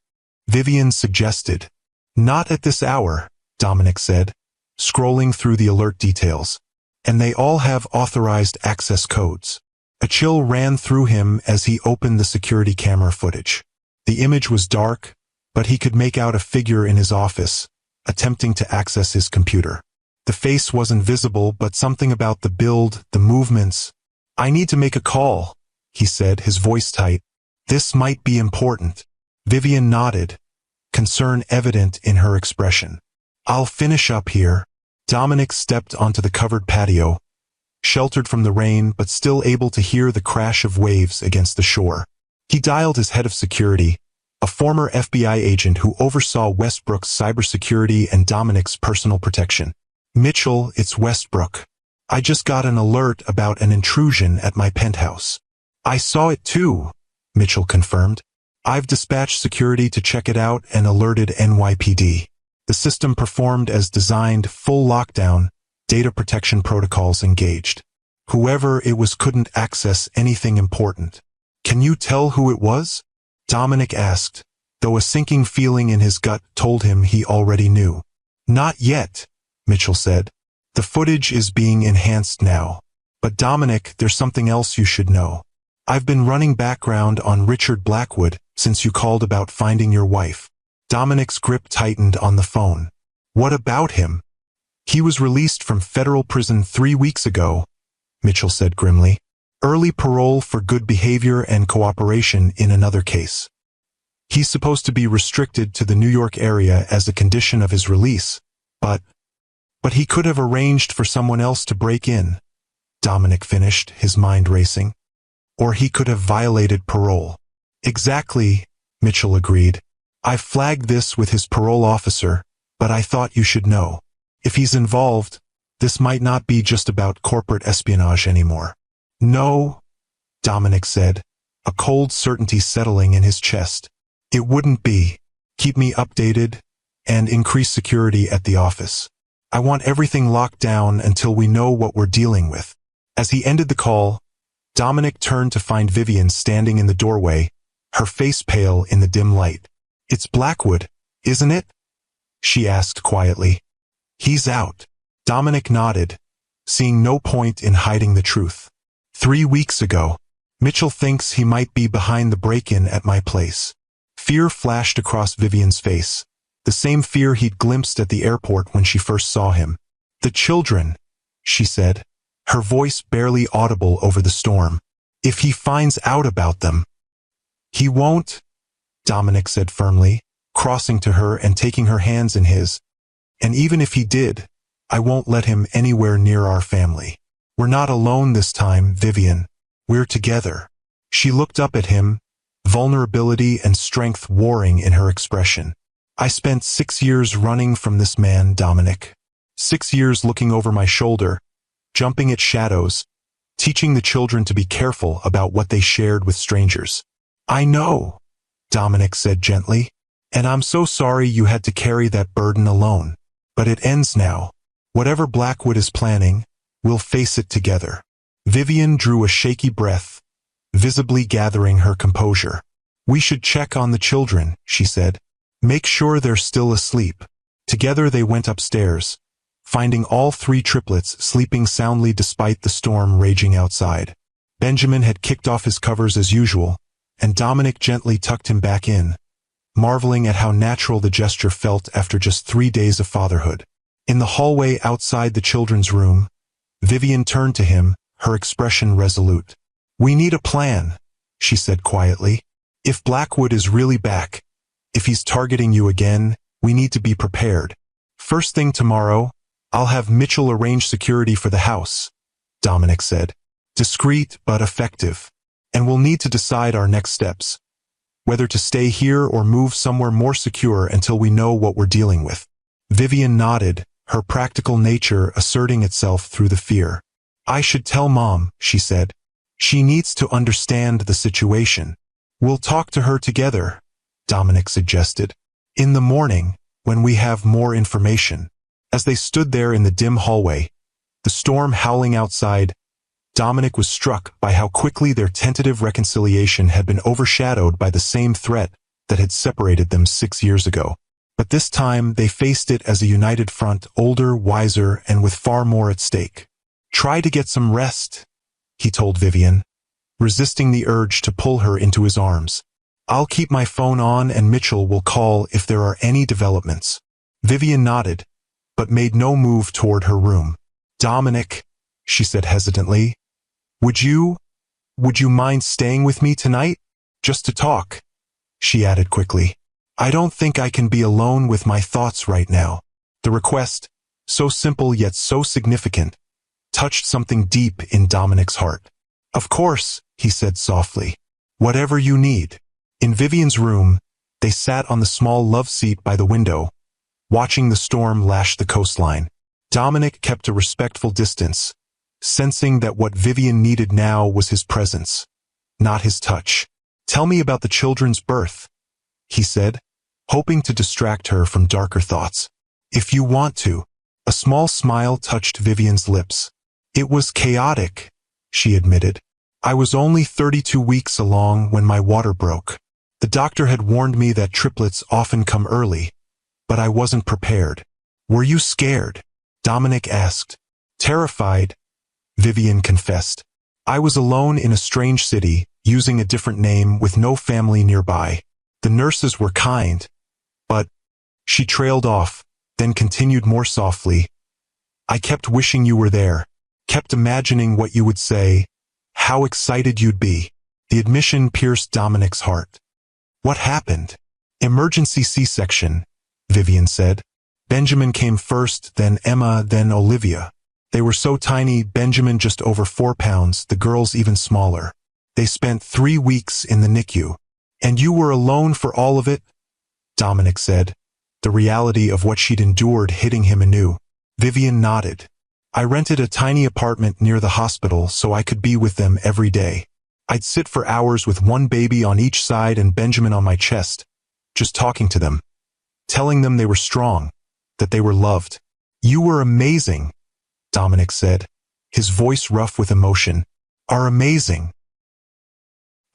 Vivian suggested. Not at this hour, Dominic said, scrolling through the alert details. And they all have authorized access codes. A chill ran through him as he opened the security camera footage. The image was dark, but he could make out a figure in his office, attempting to access his computer. The face wasn't visible, but something about the build, the movements. I need to make a call, he said, his voice tight. This might be important. Vivian nodded, concern evident in her expression. I'll finish up here. Dominic stepped onto the covered patio, sheltered from the rain but still able to hear the crash of waves against the shore. He dialed his head of security, a former FBI agent who oversaw Westbrook's cybersecurity and Dominic's personal protection. Mitchell, it's Westbrook. I just got an alert about an intrusion at my penthouse. I saw it too, Mitchell confirmed. I've dispatched security to check it out and alerted NYPD. The system performed as designed, full lockdown, data protection protocols engaged. Whoever it was couldn't access anything important. Can you tell who it was? Dominic asked, though a sinking feeling in his gut told him he already knew. Not yet, Mitchell said. The footage is being enhanced now. But Dominic, there's something else you should know. I've been running background on Richard Blackwood since you called about finding your wife. Dominic's grip tightened on the phone. What about him? He was released from federal prison 3 weeks ago, Mitchell said grimly. Early parole for good behavior and cooperation in another case. He's supposed to be restricted to the New York area as a condition of his release, but he could have arranged for someone else to break in, Dominic finished, his mind racing. Or he could have violated parole. Exactly, Mitchell agreed. I flagged this with his parole officer, but I thought you should know. If he's involved, this might not be just about corporate espionage anymore. No, Dominic said, a cold certainty settling in his chest. It wouldn't be. Keep me updated and increase security at the office. I want everything locked down until we know what we're dealing with. As he ended the call, Dominic turned to find Vivian standing in the doorway, her face pale in the dim light. It's Blackwood, isn't it? She asked quietly. He's out. Dominic nodded, seeing no point in hiding the truth. 3 weeks ago, Mitchell thinks he might be behind the break-in at my place. Fear flashed across Vivian's face, the same fear he'd glimpsed at the airport when she first saw him. The children, she said, her voice barely audible over the storm. If he finds out about them. He won't, Dominic said firmly, crossing to her and taking her hands in his. And even if he did, I won't let him anywhere near our family. We're not alone this time, Vivian. We're together. She looked up at him, vulnerability and strength warring in her expression. I spent 6 years running from this man, Dominic. 6 years looking over my shoulder, jumping at shadows, teaching the children to be careful about what they shared with strangers. I know, Dominic said gently, and I'm so sorry you had to carry that burden alone. But it ends now. Whatever Blackwood is planning, we'll face it together. Vivian drew a shaky breath, visibly gathering her composure. We should check on the children, she said. Make sure they're still asleep. Together they went upstairs, finding all 3 triplets sleeping soundly despite the storm raging outside. Benjamin had kicked off his covers as usual, and Dominic gently tucked him back in, marveling at how natural the gesture felt after just 3 days of fatherhood. In the hallway outside the children's room, Vivian turned to him, her expression resolute. "We need a plan," she said quietly. "If Blackwood is really back, if he's targeting you again, we need to be prepared. First thing tomorrow, I'll have Mitchell arrange security for the house," Dominic said. "Discreet but effective. And we'll need to decide our next steps, whether to stay here or move somewhere more secure until we know what we're dealing with." Vivian nodded, her practical nature asserting itself through the fear. "I should tell Mom," she said. "She needs to understand the situation." "We'll talk to her together," Dominic suggested. "In the morning, when we have more information." As they stood there in the dim hallway, the storm howling outside, Dominic was struck by how quickly their tentative reconciliation had been overshadowed by the same threat that had separated them 6 years ago. But this time they faced it as a united front, older, wiser, and with far more at stake. "Try to get some rest," he told Vivian, resisting the urge to pull her into his arms. "I'll keep my phone on and Mitchell will call if there are any developments." Vivian nodded, but made no move toward her room. "Dominic," she said hesitantly, Would you mind staying with me tonight? Just to talk," she added quickly. "I don't think I can be alone with my thoughts right now." The request, so simple yet so significant, touched something deep in Dominic's heart. "Of course," he said softly. "Whatever you need." In Vivian's room, they sat on the small love seat by the window, watching the storm lash the coastline. Dominic kept a respectful distance, sensing that what Vivian needed now was his presence, not his touch. "Tell me about the children's birth," he said, hoping to distract her from darker thoughts. "If you want to." A small smile touched Vivian's lips. "It was chaotic," she admitted. "I was only 32 weeks along when my water broke. The doctor had warned me that triplets often come early, but I wasn't prepared." "Were you scared?" Dominic asked. "Terrified," Vivian confessed. "I was alone in a strange city, using a different name with no family nearby. The nurses were kind, but—" She trailed off, then continued more softly. "I kept wishing you were there, kept imagining what you would say, how excited you'd be." The admission pierced Dominic's heart. "What happened?" "Emergency C-section," Vivian said. "Benjamin came first, then Emma, then Olivia. They were so tiny, Benjamin just over 4 pounds, the girls even smaller. They spent 3 weeks in the NICU." "And you were alone for all of it?" Dominic said, the reality of what she'd endured hitting him anew. Vivian nodded. "I rented a tiny apartment near the hospital so I could be with them every day. I'd sit for hours with one baby on each side and Benjamin on my chest, just talking to them, telling them they were strong, that they were loved." "You were amazing," Dominic said, his voice rough with emotion. "Are amazing."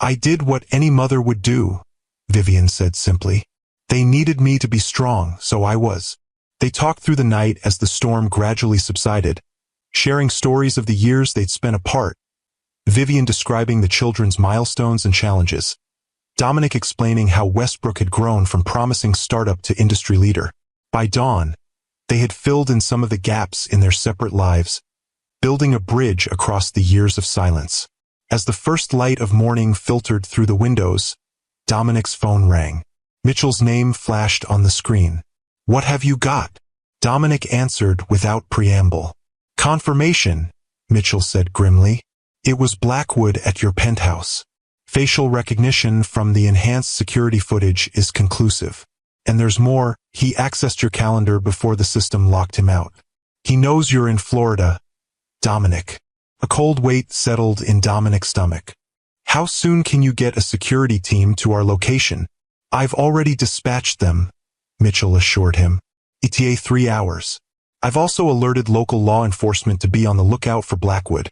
"I did what any mother would do," Vivian said simply. "They needed me to be strong, so I was." They talked through the night as the storm gradually subsided, sharing stories of the years they'd spent apart, Vivian describing the children's milestones and challenges, Dominic explaining how Westbrook had grown from promising startup to industry leader. By dawn, they had filled in some of the gaps in their separate lives, building a bridge across the years of silence. As the first light of morning filtered through the windows, Dominic's phone rang. Mitchell's name flashed on the screen. "What have you got?" Dominic answered without preamble. "Confirmation," Mitchell said grimly. "It was Blackwood at your penthouse. Facial recognition from the enhanced security footage is conclusive. And there's more, he accessed your calendar before the system locked him out. He knows you're in Florida." "Dominic." A cold weight settled in Dominic's stomach. "How soon can you get a security team to our location?" "I've already dispatched them," Mitchell assured him. "ETA 3 hours. I've also alerted local law enforcement to be on the lookout for Blackwood.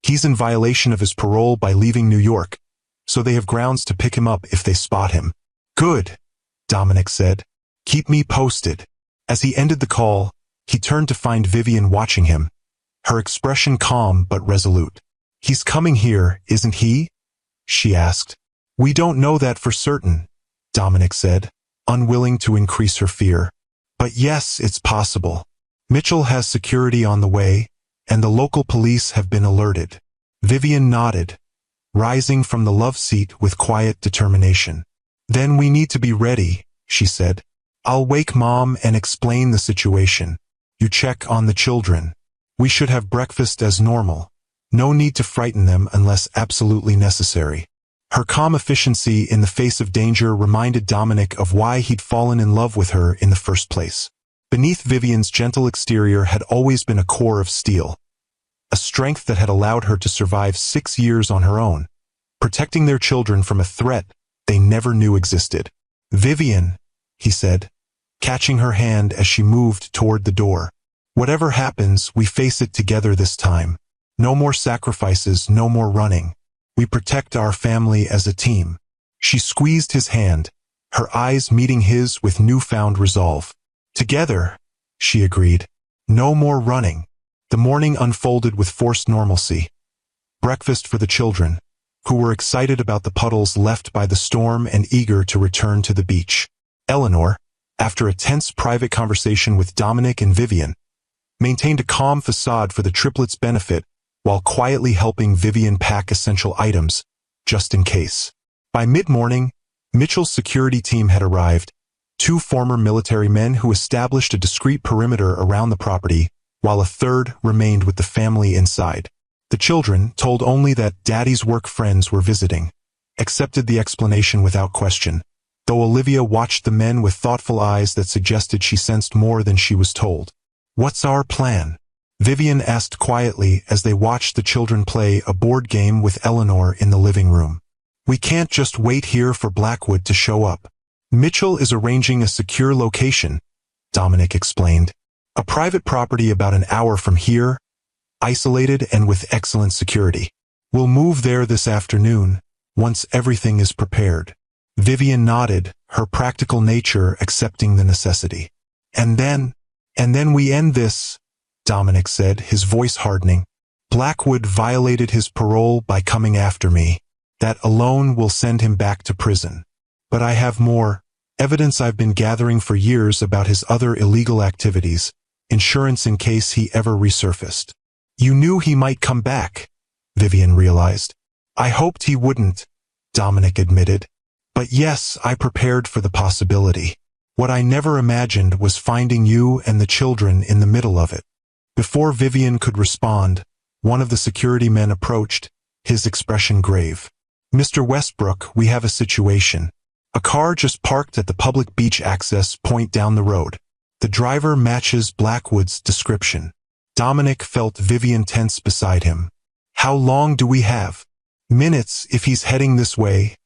He's in violation of his parole by leaving New York, so they have grounds to pick him up if they spot him." "Good," Dominic said. "Keep me posted." As he ended the call, He turned to find Vivian watching him, her expression calm but resolute. "He's coming here, isn't he?" she asked. "We don't know that for certain," Dominic said, unwilling to increase her fear. "But yes, it's possible. Mitchell has security on the way, and the local police have been alerted." Vivian nodded, rising from the love seat with quiet determination. "Then we need to be ready," she said. "I'll wake Mom and explain the situation. You check on the children. We should have breakfast as normal. No need to frighten them unless absolutely necessary." Her calm efficiency in the face of danger reminded Dominic of why he'd fallen in love with her in the first place. Beneath Vivian's gentle exterior had always been a core of steel, a strength that had allowed her to survive 6 years on her own, protecting their children from a threat they never knew existed. "Vivian," he said, catching her hand as she moved toward the door. "Whatever happens, we face it together this time. No more sacrifices, no more running. We protect our family as a team." She squeezed his hand, her eyes meeting his with newfound resolve. "Together," she agreed. "No more running." The morning unfolded with forced normalcy. Breakfast for the children, who were excited about the puddles left by the storm and eager to return to the beach. Eleanor, after a tense private conversation with Dominic and Vivian, maintained a calm facade for the triplets' benefit while quietly helping Vivian pack essential items, just in case. By mid-morning, Mitchell's security team had arrived, 2 former military men who established a discreet perimeter around the property, while a third remained with the family inside. The children, told only that Daddy's work friends were visiting, accepted the explanation without question, though Olivia watched the men with thoughtful eyes that suggested she sensed more than she was told. "What's our plan?" Vivian asked quietly as they watched the children play a board game with Eleanor in the living room. "We can't just wait here for Blackwood to show up. Mitchell is arranging a secure location," Dominic explained. "A private property about an hour from here, isolated and with excellent security. We'll move there this afternoon, once everything is prepared." Vivian nodded, her practical nature accepting the necessity. And then we end this," Dominic said, his voice hardening. "Blackwood violated his parole by coming after me. That alone will send him back to prison. But I have more evidence I've been gathering for years about his other illegal activities, insurance in case he ever resurfaced." "You knew he might come back," Vivian realized. "I hoped he wouldn't," Dominic admitted. "But yes, I prepared for the possibility. What I never imagined was finding you and the children in the middle of it." Before Vivian could respond, one of the security men approached, his expression grave. "Mr. Westbrook, we have a situation. A car just parked at the public beach access point down the road. The driver matches Blackwood's description." Dominic felt Vivian tense beside him. "How long do we have?" "Minutes if he's heading this way,"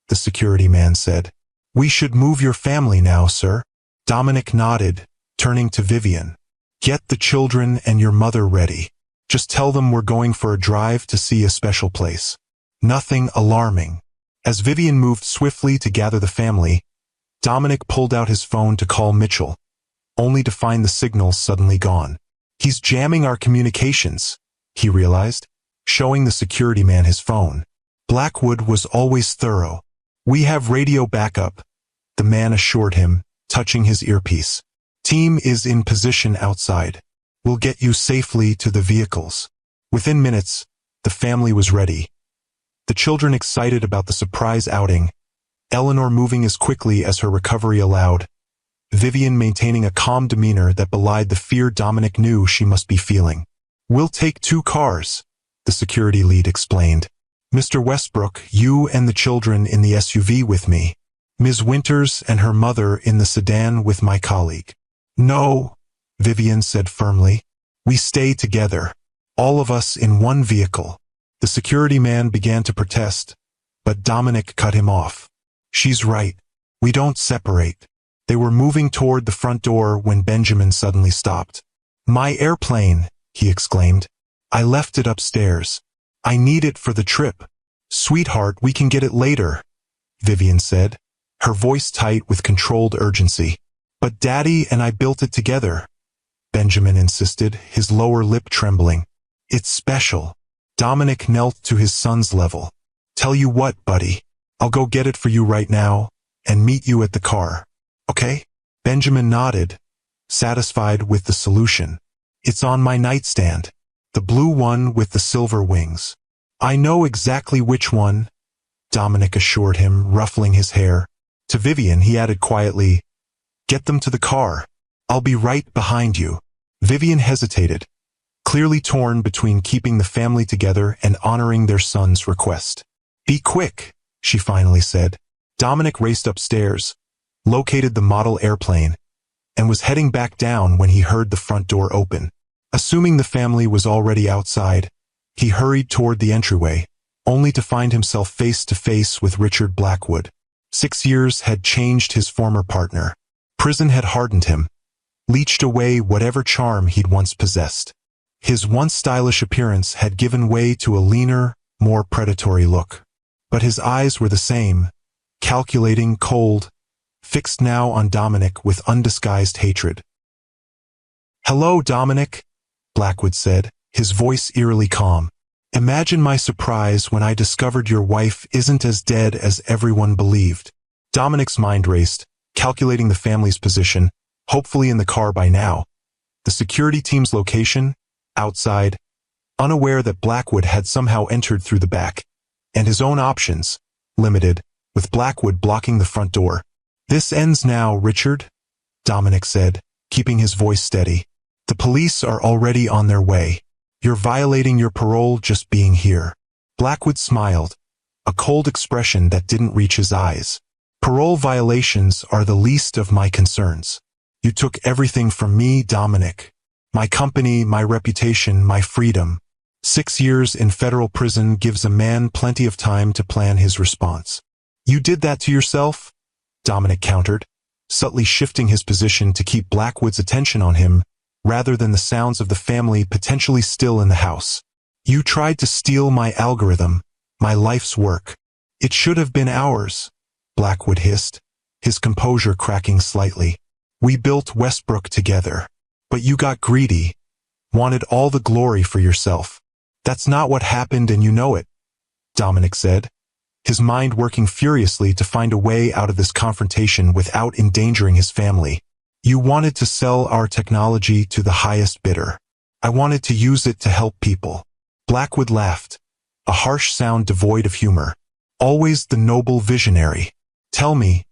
the security man said. "We should move your family now, sir." Dominic nodded, turning to Vivian. "Get the children and your mother ready. Just tell them we're going for a drive to see a special place. Nothing alarming." As Vivian moved swiftly to gather the family, Dominic pulled out his phone to call Mitchell, only to find the signal suddenly gone. "He's jamming our communications," he realized, showing the security man his phone. "Blackwood was always thorough." "We have radio backup," the man assured him, touching his earpiece. "Team is in position outside. We'll get you safely to the vehicles." Within minutes, the family was ready. The children excited about the surprise outing, Eleanor moving as quickly as her recovery allowed, Vivian maintaining a calm demeanor that belied the fear Dominic knew she must be feeling. "We'll take 2 cars, the security lead explained. "Mr. Westbrook, you and the children in the SUV with me. Ms. Winters and her mother in the sedan with my colleague." "No," Vivian said firmly. "We stay together. All of us in one vehicle." The security man began to protest, but Dominic cut him off. "She's right. We don't separate." They were moving toward the front door when Benjamin suddenly stopped. "My airplane," he exclaimed. "I left it upstairs. I need it for the trip." "Sweetheart, we can get it later," Vivian said, her voice tight with controlled urgency. "But Daddy and I built it together." Benjamin insisted, his lower lip trembling. It's special. Dominic knelt to his son's level. Tell you what, buddy. I'll go get it for you right now, and meet you at the car. Okay? Benjamin nodded, satisfied with the solution. It's on my nightstand. The blue one with the silver wings. I know exactly which one, Dominic assured him, ruffling his hair. To Vivian, he added quietly, Get them to the car. I'll be right behind you. Vivian hesitated, clearly torn between keeping the family together and honoring their son's request. Be quick, she finally said. Dominic raced upstairs, located the model airplane, and was heading back down when he heard the front door open. Assuming the family was already outside, he hurried toward the entryway, only to find himself face to face with Richard Blackwood. 6 years had changed his former partner. Prison had hardened him, leached away whatever charm he'd once possessed. His once stylish appearance had given way to a leaner, more predatory look. But his eyes were the same, calculating, cold, fixed now on Dominic with undisguised hatred. Hello, Dominic, Blackwood said, his voice eerily calm. Imagine my surprise when I discovered your wife isn't as dead as everyone believed. Dominic's mind raced, calculating the family's position, hopefully in the car by now. The security team's location, outside, unaware that Blackwood had somehow entered through the back, and his own options, limited, with Blackwood blocking the front door. This ends now, Richard, Dominic said, keeping his voice steady. The police are already on their way. You're violating your parole just being here. Blackwood smiled, a cold expression that didn't reach his eyes. Parole violations are the least of my concerns. You took everything from me, Dominic. My company, my reputation, my freedom. 6 years in federal prison gives a man plenty of time to plan his response. You did that to yourself? Dominic countered, subtly shifting his position to keep Blackwood's attention on him, rather than the sounds of the family potentially still in the house. You tried to steal my algorithm, my life's work. It should have been ours, Blackwood hissed, his composure cracking slightly. We built Westbrook together. But you got greedy, wanted all the glory for yourself. That's not what happened and you know it, Dominic said, his mind working furiously to find a way out of this confrontation without endangering his family. You wanted to sell our technology to the highest bidder. I wanted to use it to help people. Blackwood laughed, a harsh sound devoid of humor. Always the noble visionary. Tell me,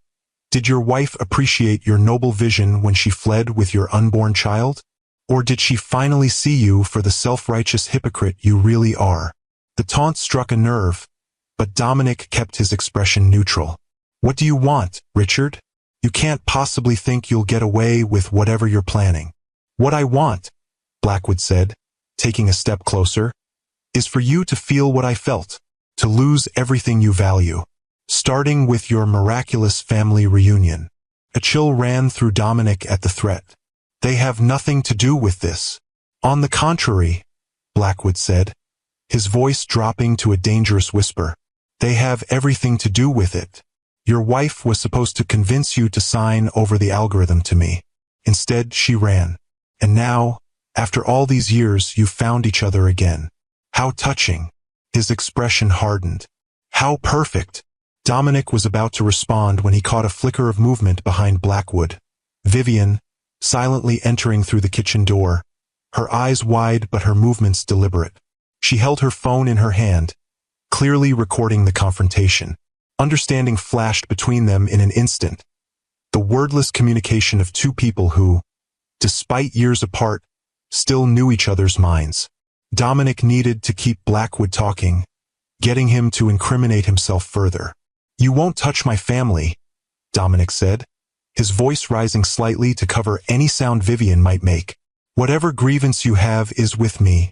did your wife appreciate your noble vision when she fled with your unborn child? Or did she finally see you for the self-righteous hypocrite you really are? The taunt struck a nerve, but Dominic kept his expression neutral. What do you want, Richard? You can't possibly think you'll get away with whatever you're planning. What I want, Blackwood said, taking a step closer, is for you to feel what I felt, to lose everything you value, starting with your miraculous family reunion. A chill ran through Dominic at the threat. They have nothing to do with this. On the contrary, Blackwood said, his voice dropping to a dangerous whisper. They have everything to do with it. Your wife was supposed to convince you to sign over the algorithm to me. Instead, she ran. And now, after all these years, you found each other again. How touching. His expression hardened. How perfect. Dominic was about to respond when he caught a flicker of movement behind Blackwood. Vivian, silently entering through the kitchen door, her eyes wide but her movements deliberate. She held her phone in her hand, clearly recording the confrontation. Understanding flashed between them in an instant. The wordless communication of two people who, despite years apart, still knew each other's minds. Dominic needed to keep Blackwood talking, getting him to incriminate himself further. You won't touch my family, Dominic said, his voice rising slightly to cover any sound Vivian might make. Whatever grievance you have is with me,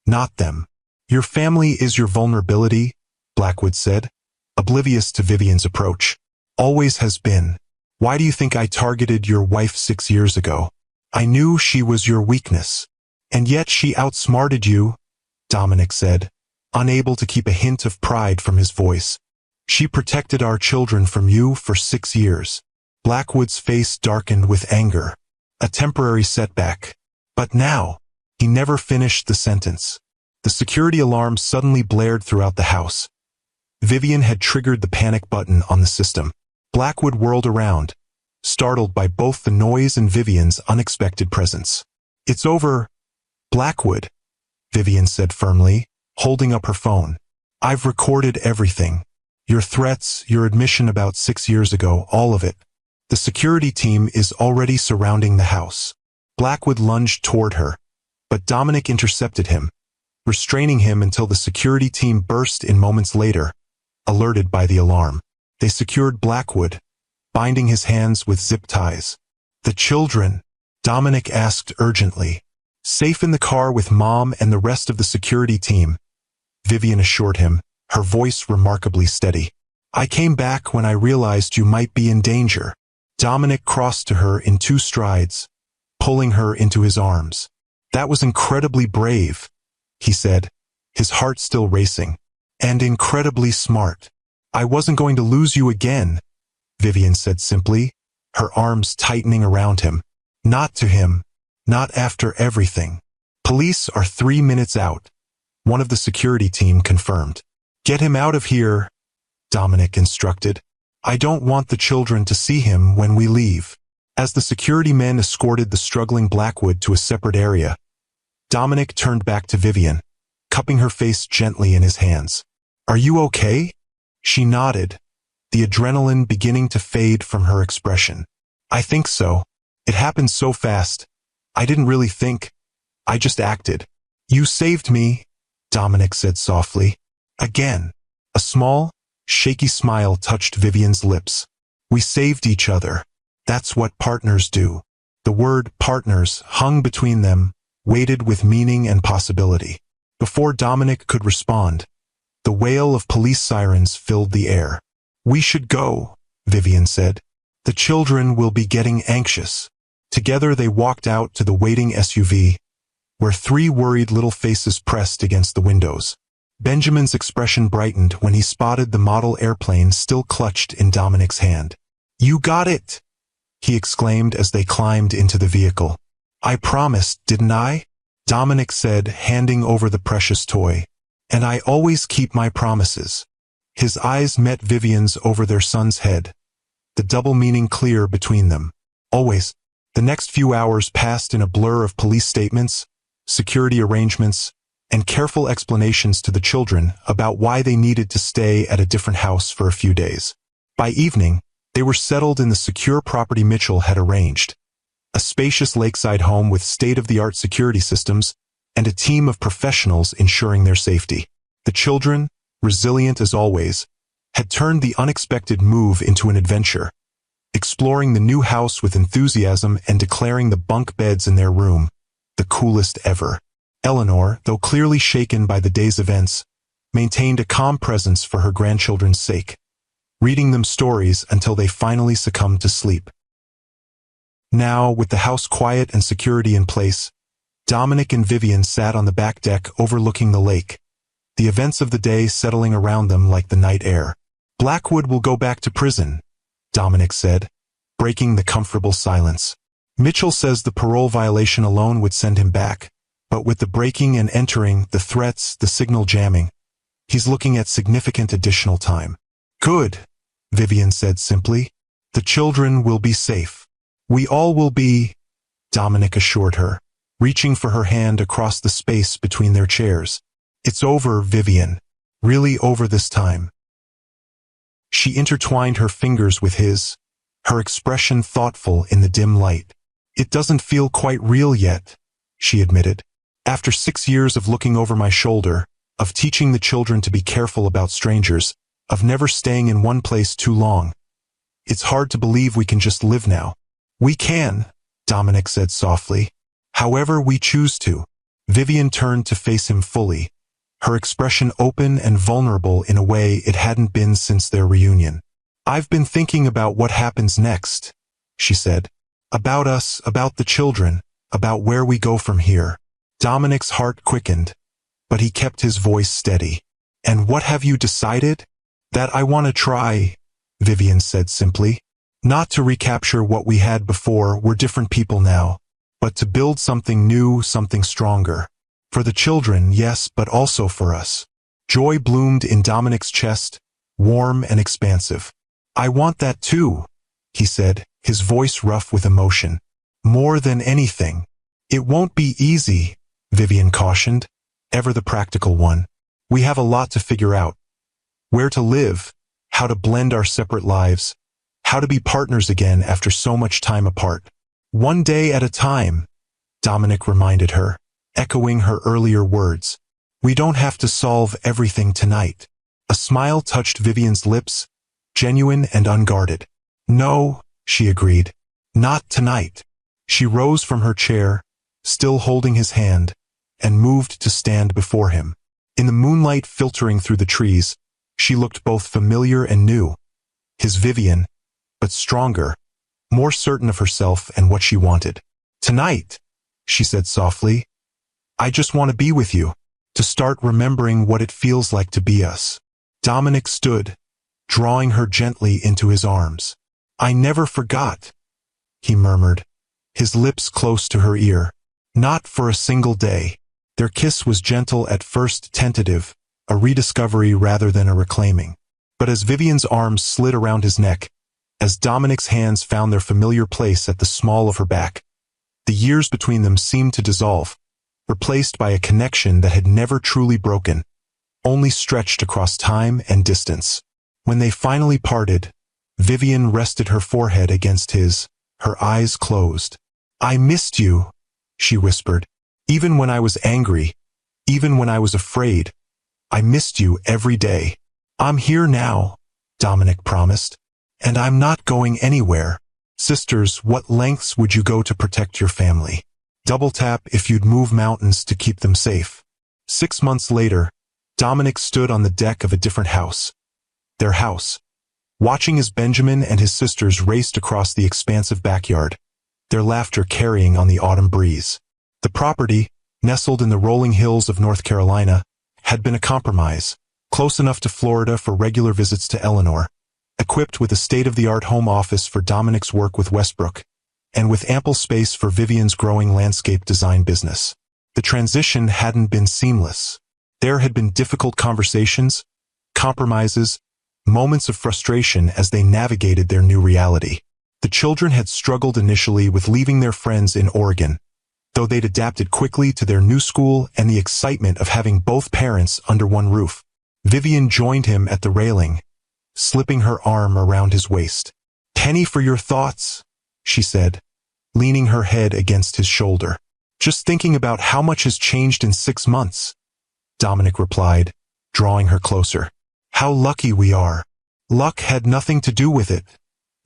not them. Your family is your vulnerability, Blackwood said, oblivious to Vivian's approach. Always has been. Why do you think I targeted your wife 6 years ago? I knew she was your weakness. And yet she outsmarted you, Dominic said, unable to keep a hint of pride from his voice. She protected our children from you for 6 years. Blackwood's face darkened with anger. A temporary setback, But now, he never finished the sentence. The security alarm suddenly blared throughout the house. Vivian had triggered the panic button on the system. Blackwood whirled around, startled by both the noise and Vivian's unexpected presence. "It's over, Blackwood," Vivian said firmly, holding up her phone. "I've recorded everything. Your threats, your admission about 6 years ago, all of it. The security team is already surrounding the house." Blackwood lunged toward her, but Dominic intercepted him, restraining him until the security team burst in moments later, alerted by the alarm. They secured Blackwood, binding his hands with zip ties. "The children?" Dominic asked urgently. "Safe in the car with Mom and the rest of the security team," Vivian assured him, her voice remarkably steady. "I came back when I realized you might be in danger." Dominic crossed to her in 2 strides, pulling her into his arms. "That was incredibly brave," he said, his heart still racing. "And incredibly smart." "I wasn't going to lose you again," Vivian said simply, her arms tightening around him. "Not to him. Not after everything." "Police are 3 minutes out," one of the security team confirmed. "Get him out of here," Dominic instructed. "I don't want the children to see him when we leave." As the security men escorted the struggling Blackwood to a separate area, Dominic turned back to Vivian, cupping her face gently in his hands. "Are you okay?" She nodded, the adrenaline beginning to fade from her expression. "I think so. It happened so fast. I didn't really think. I just acted." "You saved me," Dominic said softly. Again, a small, shaky smile touched Vivian's lips. "We saved each other. That's what partners do." The word partners hung between them, weighted with meaning and possibility. Before Dominic could respond, the wail of police sirens filled the air. "We should go," Vivian said. "The children will be getting anxious." Together they walked out to the waiting SUV, where 3 worried little faces pressed against the windows. Benjamin's expression brightened when he spotted the model airplane still clutched in Dominic's hand. "You got it!" he exclaimed as they climbed into the vehicle. "I promised, didn't I?" Dominic said, handing over the precious toy. "And I always keep my promises." His eyes met Vivian's over their son's head, the double meaning clear between them. Always. The next few hours passed in a blur of police statements, security arrangements, and careful explanations to the children about why they needed to stay at a different house for a few days. By evening, they were settled in the secure property Mitchell had arranged, a spacious lakeside home with state-of-the-art security systems and a team of professionals ensuring their safety. The children, resilient as always, had turned the unexpected move into an adventure, exploring the new house with enthusiasm and declaring the bunk beds in their room the coolest ever. Eleanor, though clearly shaken by the day's events, maintained a calm presence for her grandchildren's sake, reading them stories until they finally succumbed to sleep. Now, with the house quiet and security in place, Dominic and Vivian sat on the back deck overlooking the lake, the events of the day settling around them like the night air. "Blackwood will go back to prison," Dominic said, breaking the comfortable silence. "Mitchell says the parole violation alone would send him back, but with the breaking and entering, the threats, the signal jamming, he's looking at significant additional time." "Good," Vivian said simply. "The children will be safe." "We all will be," Dominic assured her, reaching for her hand across the space between their chairs. "It's over, Vivian. Really over this time." She intertwined her fingers with his, her expression thoughtful in the dim light. "It doesn't feel quite real yet," she admitted. "After 6 years of looking over my shoulder, of teaching the children to be careful about strangers, of never staying in one place too long, it's hard to believe we can just live now." "We can," Dominic said softly. "However we choose to." Vivian turned to face him fully, her expression open and vulnerable in a way it hadn't been since their reunion. "I've been thinking about what happens next," she said. "About us, about the children, about where we go from here." Dominic's heart quickened, but he kept his voice steady. "And what have you decided?" "That I want to try," Vivian said simply. "Not to recapture what we had before. We're different people now. but to build something new, something stronger. For the children, yes, but also for us. Joy bloomed in Dominic's chest, warm and expansive. I want that too, he said, his voice rough with emotion. More than anything. It won't be easy, Vivian cautioned, ever the practical one. We have a lot to figure out. Where to live, how to blend our separate lives, how to be partners again after so much time apart. One day at a time, Dominic reminded her, echoing her earlier words. We don't have to solve everything tonight. A smile touched Vivian's lips, genuine and unguarded. No, she agreed. Not tonight. She rose from her chair, still holding his hand, and moved to stand before him. In the moonlight filtering through the trees, she looked both familiar and new. His Vivian, but stronger, more certain of herself and what she wanted. Tonight, she said softly, I just want to be with you, to start remembering what it feels like to be us. Dominic stood, drawing her gently into his arms. I never forgot, he murmured, his lips close to her ear. Not for a single day. Their kiss was gentle at first, tentative, a rediscovery rather than a reclaiming. But as Vivian's arms slid around his neck, as Dominic's hands found their familiar place at the small of her back, the years between them seemed to dissolve, replaced by a connection that had never truly broken, only stretched across time and distance. When they finally parted, Vivian rested her forehead against his, her eyes closed. I missed you, she whispered. Even when I was angry, even when I was afraid, I missed you every day. I'm here now, Dominic promised, and I'm not going anywhere. Sisters, what lengths would you go to protect your family? Double tap if you'd move mountains to keep them safe. 6 months later, Dominic stood on the deck of a different house. Their house. Watching as Benjamin and his sisters raced across the expansive backyard, their laughter carrying on the autumn breeze. The property, nestled in the rolling hills of North Carolina, had been a compromise, close enough to Florida for regular visits to Eleanor, equipped with a state-of-the-art home office for Dominic's work with Westbrook, and with ample space for Vivian's growing landscape design business. The transition hadn't been seamless. There had been difficult conversations, compromises, moments of frustration as they navigated their new reality. The children had struggled initially with leaving their friends in Oregon, though they'd adapted quickly to their new school and the excitement of having both parents under one roof. Vivian joined him at the railing, slipping her arm around his waist. Penny for your thoughts, she said, leaning her head against his shoulder. Just thinking about how much has changed in 6 months, Dominic replied, drawing her closer. How lucky we are. Luck had nothing to do with it,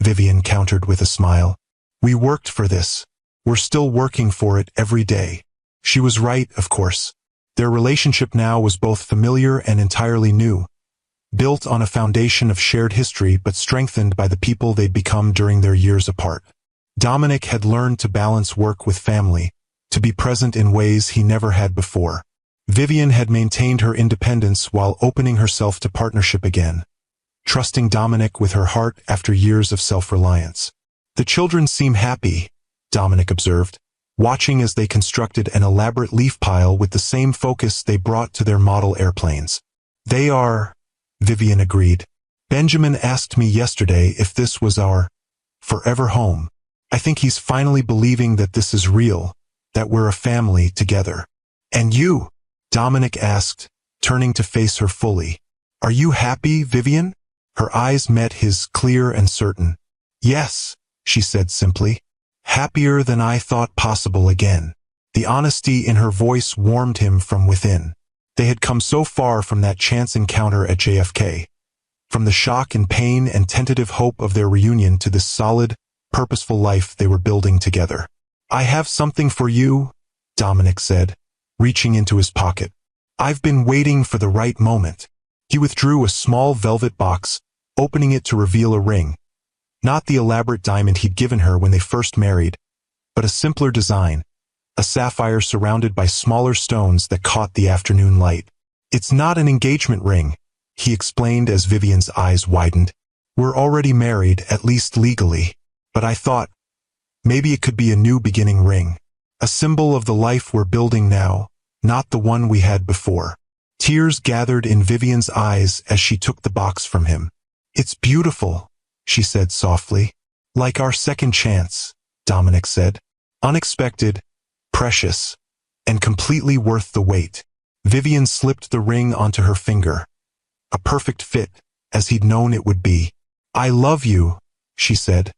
Vivian countered with a smile. We worked for this. We're still working for it every day. She was right, of course. Their relationship now was both familiar and entirely new, built on a foundation of shared history but strengthened by the people they'd become during their years apart. Dominic had learned to balance work with family, to be present in ways he never had before. Vivian had maintained her independence while opening herself to partnership again, trusting Dominic with her heart after years of self-reliance. The children seem happy, Dominic observed, watching as they constructed an elaborate leaf pile with the same focus they brought to their model airplanes. They are, Vivian agreed. Benjamin asked me yesterday if this was our forever home. I think he's finally believing that this is real, that we're a family together. And you? Dominic asked, turning to face her fully. Are you happy, Vivian? Her eyes met his, clear and certain. Yes, she said simply. Happier than I thought possible again. The honesty in her voice warmed him from within. They had come so far from that chance encounter at JFK, from the shock and pain and tentative hope of their reunion to this solid, purposeful life they were building together. I have something for you, Dominic said, reaching into his pocket. I've been waiting for the right moment. He withdrew a small velvet box, opening it to reveal a ring. Not the elaborate diamond he'd given her when they first married, but a simpler design, a sapphire surrounded by smaller stones that caught the afternoon light. It's not an engagement ring, he explained as Vivian's eyes widened. We're already married, at least legally, but I thought, maybe it could be a new beginning ring. a symbol of the life we're building now, not the one we had before. Tears gathered in Vivian's eyes as she took the box from him. It's beautiful, she said softly. Like our second chance, Dominic said. Unexpected, precious, and completely worth the wait. Vivian slipped the ring onto her finger. A perfect fit, as he'd known it would be. I love you, she said.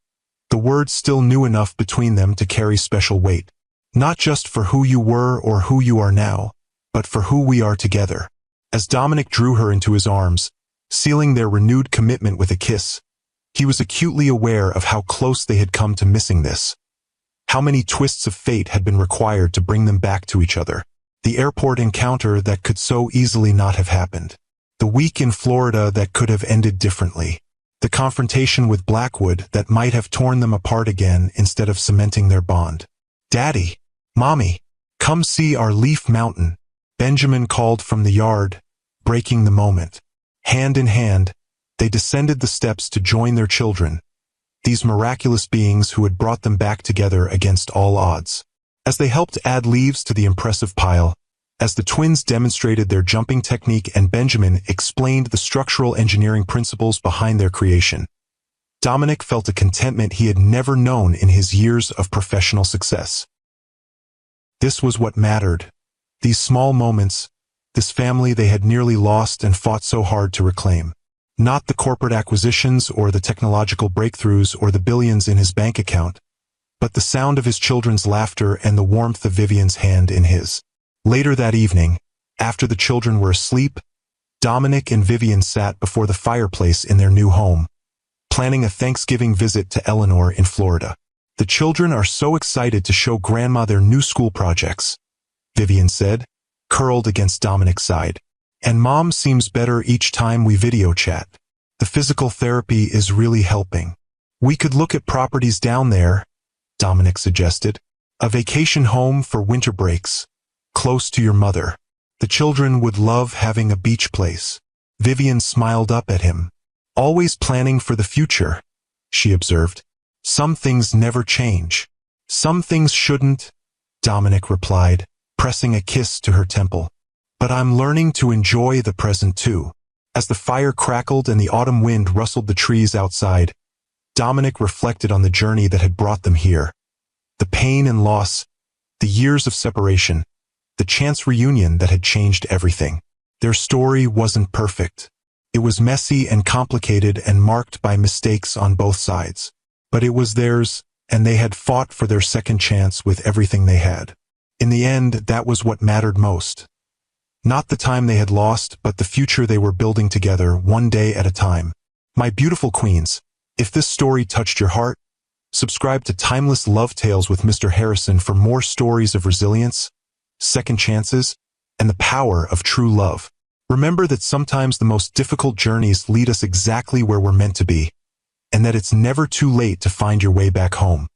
The words still new enough between them to carry special weight. Not just for who you were or who you are now, but for who we are together. As Dominic drew her into his arms, sealing their renewed commitment with a kiss, he was acutely aware of how close they had come to missing this. How many twists of fate had been required to bring them back to each other. The airport encounter that could so easily not have happened. The week in Florida that could have ended differently. The confrontation with Blackwood that might have torn them apart again instead of cementing their bond. Daddy, Mommy, come see our Leaf Mountain, Benjamin called from the yard, breaking the moment. Hand in hand, they descended the steps to join their children, these miraculous beings who had brought them back together against all odds. As they helped add leaves to the impressive pile, as the twins demonstrated their jumping technique and Benjamin explained the structural engineering principles behind their creation, Dominic felt a contentment he had never known in his years of professional success. This was what mattered. These small moments, this family they had nearly lost and fought so hard to reclaim. Not the corporate acquisitions or the technological breakthroughs or the billions in his bank account, but the sound of his children's laughter and the warmth of Vivian's hand in his. Later that evening, after the children were asleep, Dominic and Vivian sat before the fireplace in their new home, planning a Thanksgiving visit to Eleanor in Florida. The children are so excited to show Grandma their new school projects, Vivian said, curled against Dominic's side. And Mom seems better each time we video chat. The physical therapy is really helping. We could look at properties down there, Dominic suggested. A vacation home for winter breaks, close to your mother. The children would love having a beach place. Vivian smiled up at him. Always planning for the future, she observed. Some things never change. Some things shouldn't, Dominic replied, pressing a kiss to her temple. But I'm learning to enjoy the present too. As the fire crackled and the autumn wind rustled the trees outside, Dominic reflected on the journey that had brought them here. The pain and loss, the years of separation, the chance reunion that had changed everything. Their story wasn't perfect. It was messy and complicated and marked by mistakes on both sides. But it was theirs, and they had fought for their second chance with everything they had. In the end, that was what mattered most. Not the time they had lost, but the future they were building together, one day at a time. My beautiful queens, if this story touched your heart, subscribe to Timeless Love Tales with Mr. Harrison for more stories of resilience, second chances, and the power of true love. Remember that sometimes the most difficult journeys lead us exactly where we're meant to be, and that it's never too late to find your way back home.